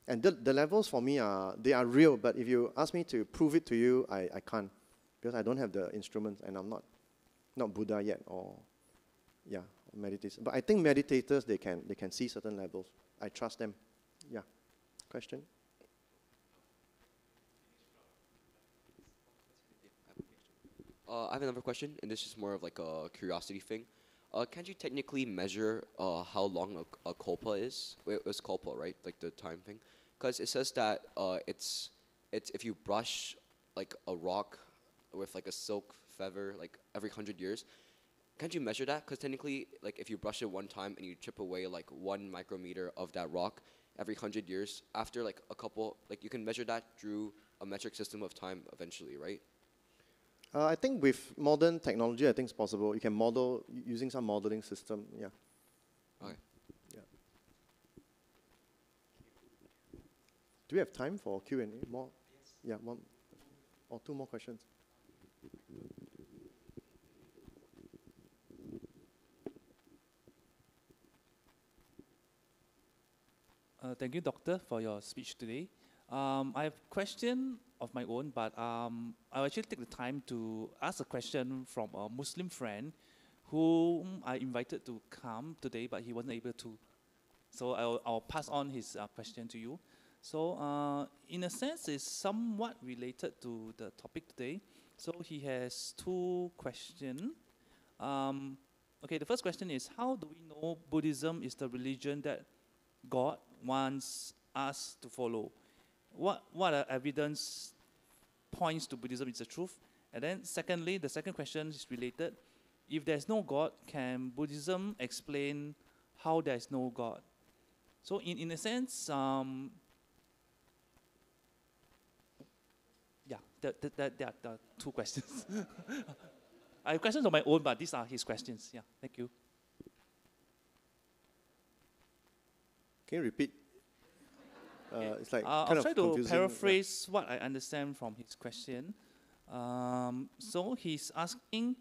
And the levels for me they are real, but if you ask me to prove it to you, I can't, because I don't have the instruments, and I'm not Buddha yet, or yeah, meditators. But I think meditators, they can see certain levels. I trust them. Yeah. Question? I have another question, and this is more of like a curiosity thing. Can't you technically measure how long a kalpa is? Wait, it was kalpa, right? Like the time thing? Because it says that it's if you brush like a rock with like a silk feather like every 100 years. Can't you measure that? Because technically, like if you brush it one time and you chip away like 1 micrometer of that rock every 100 years, after like a couple, like you can measure that through a metric system of time eventually, right? I think with modern technology, I think it's possible. You can model using some modeling system. Yeah. Okay. Yeah. Do we have time for Q&A? More? Yes. Yeah, one or two more questions. Thank you, Doctor, for your speech today. I have a question of my own, but I'll actually take the time to ask a question from a Muslim friend whom I invited to come today, but he wasn't able to. So I'll pass on his question to you. So in a sense, it's somewhat related to the topic today. So he has two questions. Okay, the first question is, how do we know Buddhism is the religion that God wants us to follow? What are evidence points to Buddhism is the truth? And then secondly, the second question is related. If there's no God, can Buddhism explain how there's no God? So in a sense, yeah, there are two questions. I have questions of my own, but these are his questions. Yeah, thank you. Can you repeat? It's like I'll kind of try to confusing. paraphrase what I understand from his question. So he's asking,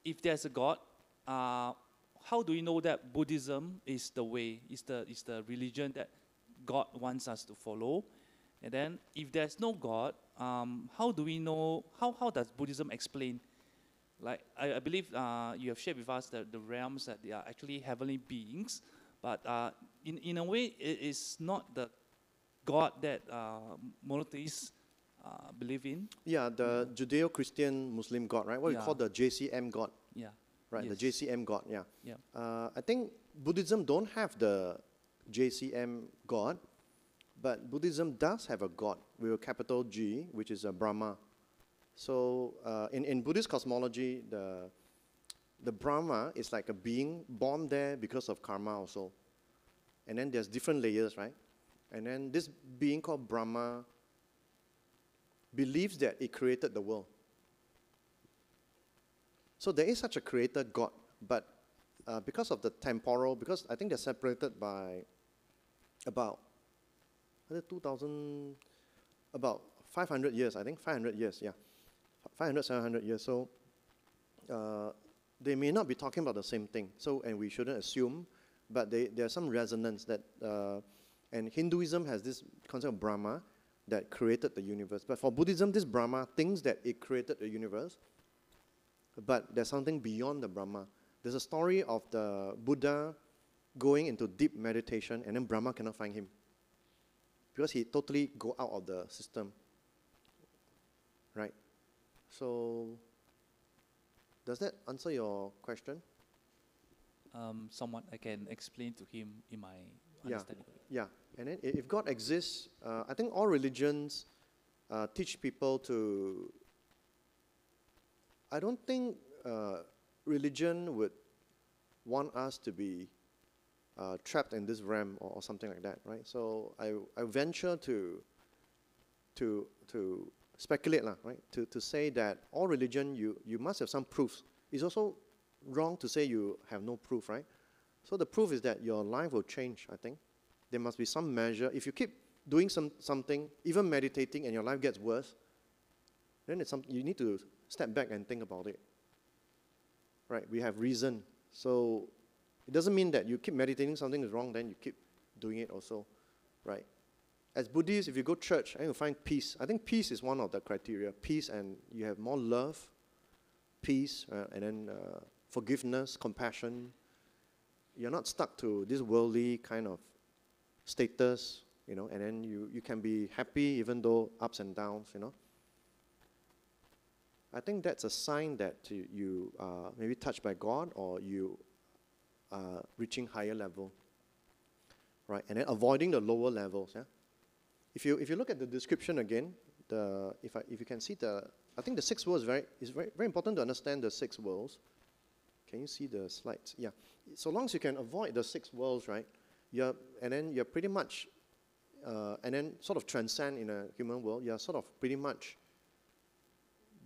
if there's a God, how do we know that Buddhism is the way, is the religion that God wants us to follow? And then, if there's no God, how do we know? How does Buddhism explain? Like I believe you have shared with us the realms that they are actually heavenly beings, but in a way, it is not the God that monotheists believe in. Yeah, the Judeo-Christian Muslim God, right? What we Yeah. call the JCM God, Yeah. right? Yes. The JCM God, yeah. Yeah. I think Buddhism don't have the JCM God, but Buddhism does have a God with a capital G, which is a Brahma. So in Buddhist cosmology, the Brahma is like a being born there because of karma also. And then there's different layers, right? And then this being called Brahma believes that it created the world. So there is such a creator God, but because of the temporal, because I think they're separated by about 2,000, about 500 years, I think 500 years, yeah. 500, 700 years, so they may not be talking about the same thing, so, and we shouldn't assume, but there's some resonance that, and Hinduism has this concept of Brahma that created the universe, but for Buddhism, this Brahma thinks that it created the universe, but there's something beyond the Brahma. There's a story of the Buddha going into deep meditation, and then Brahma cannot find him, because he totally go out of the system, right? So, does that answer your question? Somewhat I can explain to him in my understanding. Yeah, and then if God exists, I think all religions teach people to, I don't think religion would want us to be trapped in this realm or something like that, right? So I venture to speculate, right? To say that all religion, you must have some proofs. It's also wrong to say you have no proof, right? So the proof is that your life will change, I think. There must be some measure. If you keep doing something, even meditating, and your life gets worse, then it's you need to step back and think about it. Right? We have reason. So it doesn't mean that you keep meditating, something is wrong, then you keep doing it also, right? As Buddhists, if you go to church, I think you find peace. I think peace is one of the criteria. Peace, and you have more love, peace, and then forgiveness, compassion. You're not stuck to this worldly kind of status, you know, and then you can be happy even though ups and downs, you know. I think that's a sign that you are maybe touched by God, or you are reaching higher level, right? And then avoiding the lower levels, yeah. If you look at the description again, if you can see I think the 6 worlds is very important to understand the 6 worlds. Can you see the slides? Yeah. So long as you can avoid the 6 worlds, right? And then you're pretty much, and then sort of transcend in a human world. You're sort of pretty much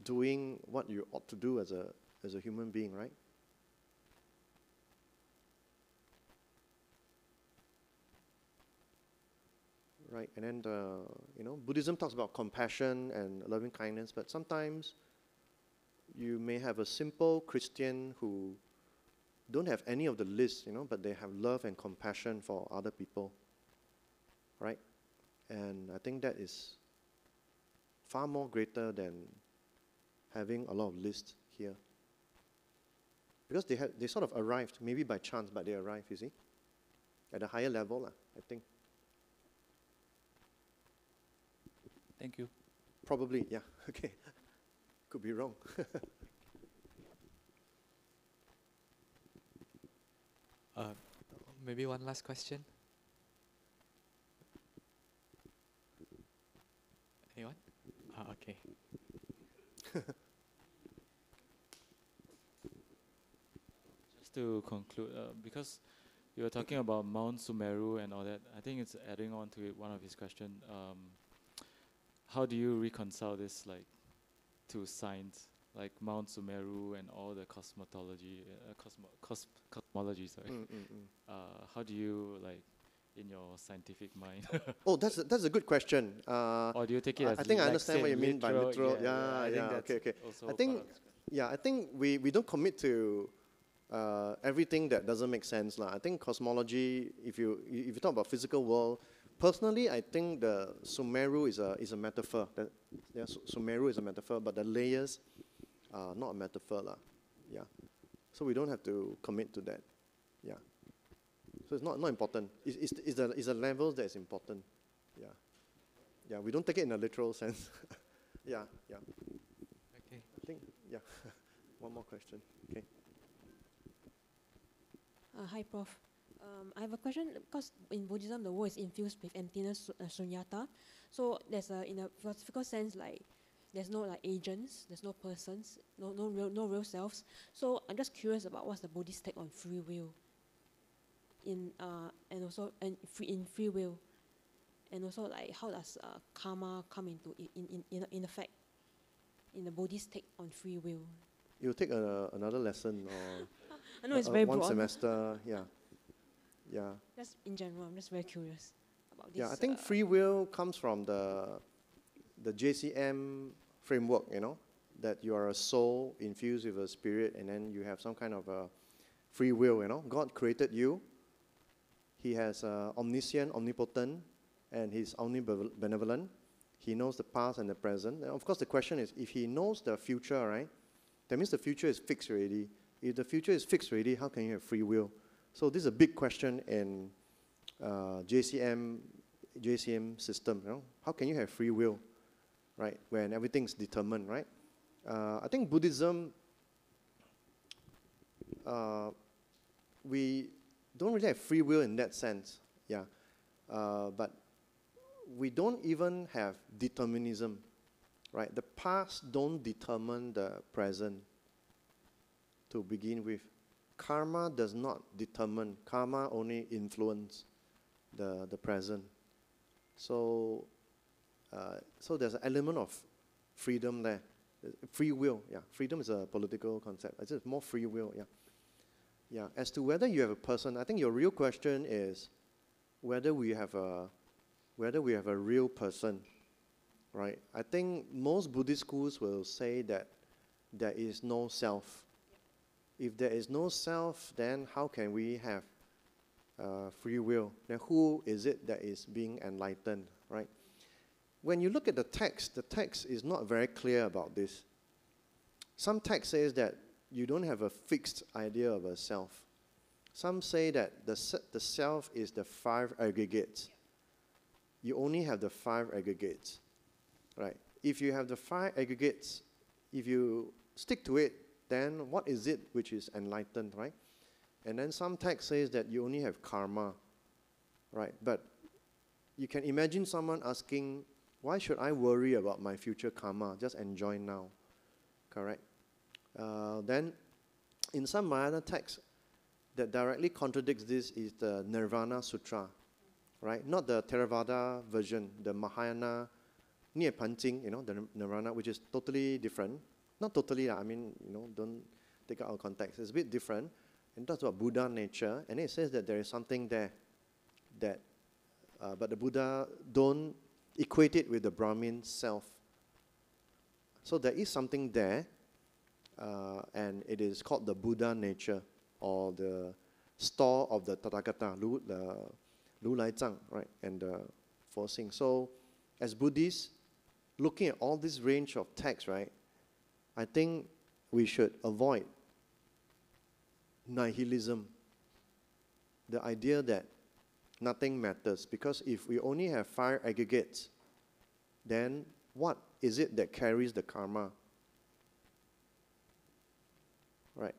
doing what you ought to do as a human being, right? Right, and then Buddhism talks about compassion and loving kindness, but sometimes you may have a simple Christian who don't have any of the list, but they have love and compassion for other people, right? And I think that is far more greater than having a lot of lists here. Because they sort of arrived, maybe by chance, but they arrived, you see, at a higher level, I think. Thank you. Probably, yeah, okay. Could be wrong. Maybe one last question. Anyone? Okay. Just to conclude, because you were talking about Mount Sumeru and all that, I think it's adding on to it, one of his questions. How do you reconcile this, like, to science, like Mount Sumeru and all the cosmology, cosmology, sorry. How do you, like, in your scientific mind? Oh, that's a good question. Or do you take it as I think I like understand what you mean by literal. I think that's Okay. also I think, part of this question. I think we don't commit to everything that doesn't make sense, lah. I think cosmology, if you talk about physical world, personally, I think the Sumeru is a metaphor. Sumeru is a metaphor, but the layers are not a metaphor, lah. Yeah. So we don't have to commit to that. Yeah. So it's not important. It's the levels that is important. Yeah. Yeah. We don't take it in a literal sense. Yeah. Okay. I think. Yeah. One more question. Okay. Hi, Prof. I have a question because in Buddhism, the world is infused with emptiness, shunyata. So there's in a philosophical sense, like there's no like agents, there's no persons, no real selves. So I'm just curious about what's the Buddhist take on free will, and also in free will, and also like how does karma come into in effect in the Buddhist take on free will? You'll take another lesson or I know it's very one broad. semester. Yeah. Yeah. Just in general, I'm just very curious about this. Yeah, I think free will comes from the JCM framework, that you are a soul infused with a spirit, and then you have some kind of a free will, God created you. He has omniscient, omnipotent, and He's omnibenevolent. He knows the past and the present. And of course, the question is, if He knows the future, right, that means the future is fixed already. If the future is fixed already, how can you have free will? So this is a big question in JCM system. How can you have free will, right, when everything's determined, right? I think Buddhism, we don't really have free will in that sense, yeah. But we don't even have determinism, right? The past don't determine the present to begin with. Karma does not determine. Karma only influence the present. So there's an element of freedom there. Free will, yeah. Freedom is a political concept. It's just more free will, yeah. Yeah. As to whether you have a person, I think your real question is whether we have a real person, right? I think most Buddhist schools will say that there is no self. If there is no self, then how can we have free will? Then who is it that is being enlightened, right? When you look at the text is not very clear about this. Some text says that you don't have a fixed idea of a self. Some say that the self is the 5 aggregates. You only have the 5 aggregates, right? If you have the 5 aggregates, if you stick to it, then what is it which is enlightened, right? And then some text says that you only have karma, right? But you can imagine someone asking, why should I worry about my future karma? Just enjoy now, correct? Then in some Mahayana texts that directly contradicts this is the Nirvana Sutra, right? Not the Theravada version, the Mahayana Nieppan Jing, the Nirvana, which is totally different. not totally, I mean, don't take it out of context. It's a bit different. It talks about Buddha nature, and it says that there is something there but the Buddha don't equate it with the Brahmin self. So there is something there, and it is called the Buddha nature, or the store of the Tathagata, Lu Lai Zhang, right, and the Four Sing. So as Buddhists, looking at all this range of texts, right, I think we should avoid nihilism, the idea that nothing matters. Because if we only have 5 aggregates, then what is it that carries the karma? Right.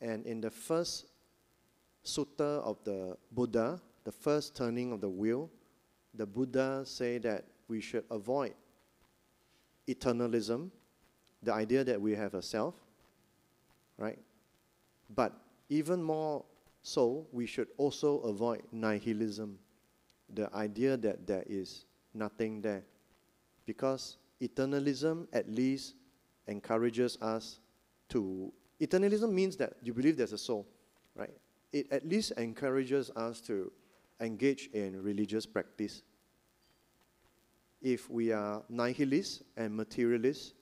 And in the first sutta of the Buddha, the first turning of the wheel, the Buddha say that we should avoid eternalism, the idea that we have a self, right? But even more so, we should also avoid nihilism, the idea that there is nothing there. Because eternalism at least encourages us to, eternalism means that you believe there's a soul, right? It at least encourages us to engage in religious practice. If we are nihilists and materialists,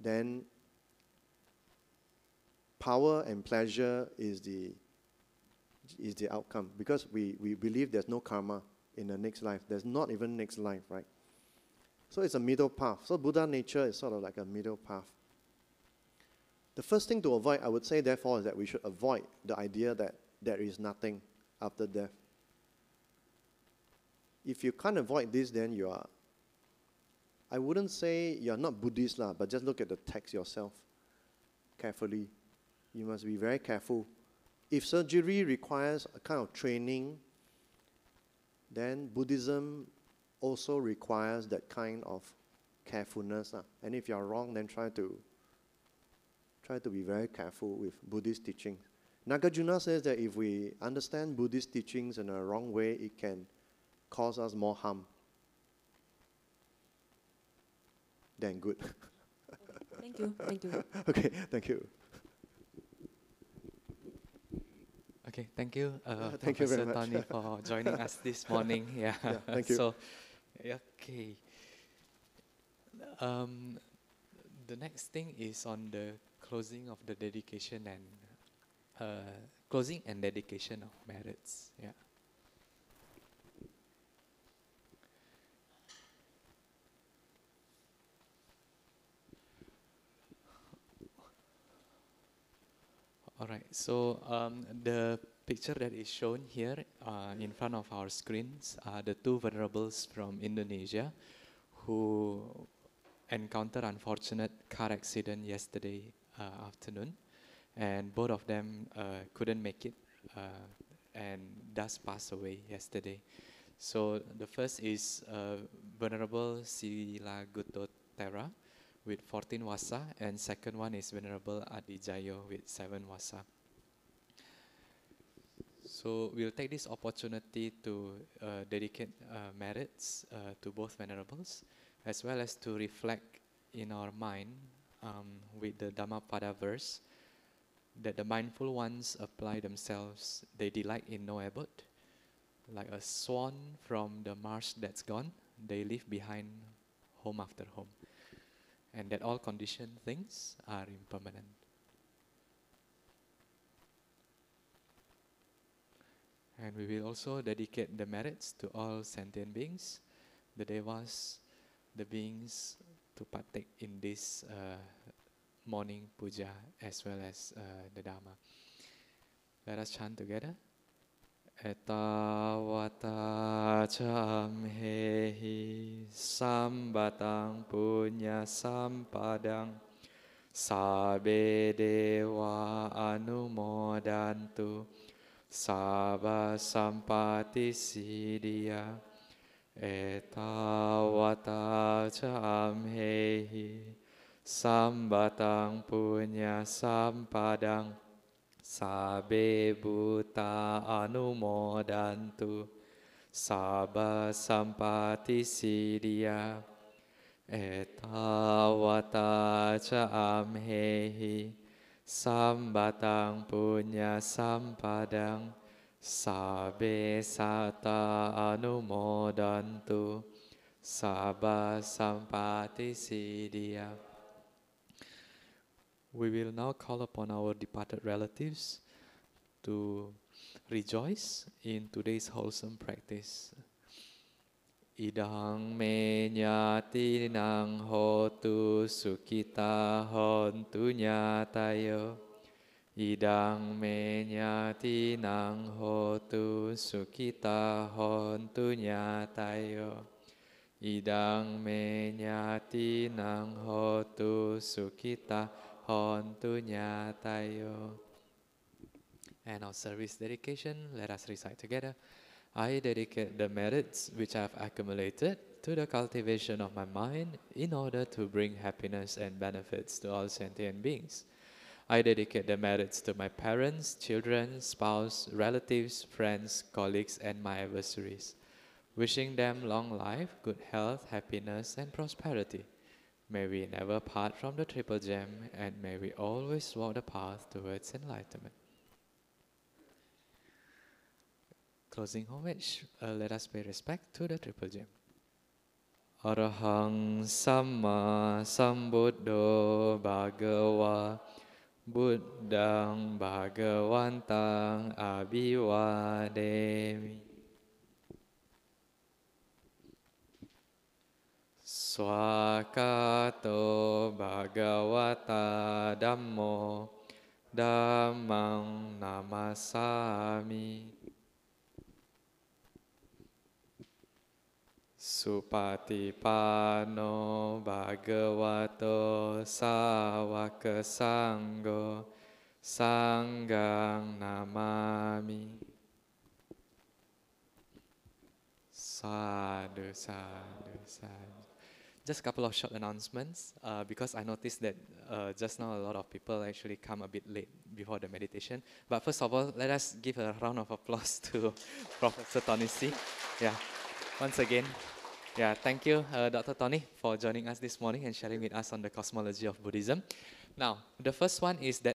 then power and pleasure is the outcome, because we believe there's no karma in the next life. There's not even next life, right? So it's a middle path. So Buddha nature is sort of like a middle path. The first thing to avoid, I would say, therefore, is that we should avoid the idea that there is nothing after death. If you can't avoid this, then you are, I wouldn't say you're not Buddhist, but just look at the text yourself carefully. You must be very careful. If surgery requires a kind of training, then Buddhism also requires that kind of carefulness. And if you're wrong, then try to be very careful with Buddhist teachings. Nagarjuna says that if we understand Buddhist teachings in a wrong way, it can cause us more harm than good. Thank you. Thank you. Okay, thank you. Okay, thank you, thank you very Professor much. Tony, for joining us this morning. Yeah, thank you. So, okay. The next thing is on the closing of the dedication and closing and dedication of merits. Yeah. All right, so the picture that is shown here in front of our screens are the 2 venerables from Indonesia who encountered unfortunate car accident yesterday afternoon, and both of them couldn't make it and thus passed away yesterday. So the first is Venerable Sila Gutto Tera with 14 wasa, and second one is Venerable Adijayo with 7 wasa. So we'll take this opportunity to dedicate merits to both venerables, as well as to reflect in our mind with the Dhammapada verse that the mindful ones apply themselves, they delight in no abode. Like a swan from the marsh that's gone, they leave behind home after home. And that all conditioned things are impermanent. And we will also dedicate the merits to all sentient beings, the devas, the beings to partake in this morning puja as well as the Dhamma. Let us chant together. Etawata camhehi sambatang punya sampadang sabe dewa anumodantu sabba sampati siddhya. Etawata camhehi sambatang punya sampadang sabe buta anumodantu sabba sampati siddhya. Etawata cha amhehi sambatang punya sampadang sabe sata anumodantu sabba sampati siddhya. We will now call upon our departed relatives to rejoice in today's wholesome practice. Idang me nyati nang hotu sukita hontu nyatayo. Idang me nyati nang hotu sukita hontu nyatayo. Idang me nyati nang hotu sukita hontu nyatayo. And our service dedication, let us recite together. I dedicate the merits which I have accumulated to the cultivation of my mind in order to bring happiness and benefits to all sentient beings. I dedicate the merits to my parents, children, spouse, relatives, friends, colleagues, and my adversaries, wishing them long life, good health, happiness, and prosperity. May we never part from the Triple Gem, and may we always walk the path towards enlightenment. Closing homage, let us pay respect to the Triple Gem. Arahang Samma Sambuddho Bhagava Buddhang Bhagavantang Abhivademi. Swakato Bhagavata Dhammo Dhammang Namasami. Supatipano Bhagavato Sawaka Sangho Sanghang Namami. Sadhu, sadhu, sadhu. Just a couple of short announcements because I noticed that just now a lot of people actually come a bit late before the meditation. But first of all, let us give a round of applause to Professor Tony See. Yeah, once again. Yeah, thank you, Dr. Tony, for joining us this morning and sharing with us on the cosmology of Buddhism. Now, the first one is that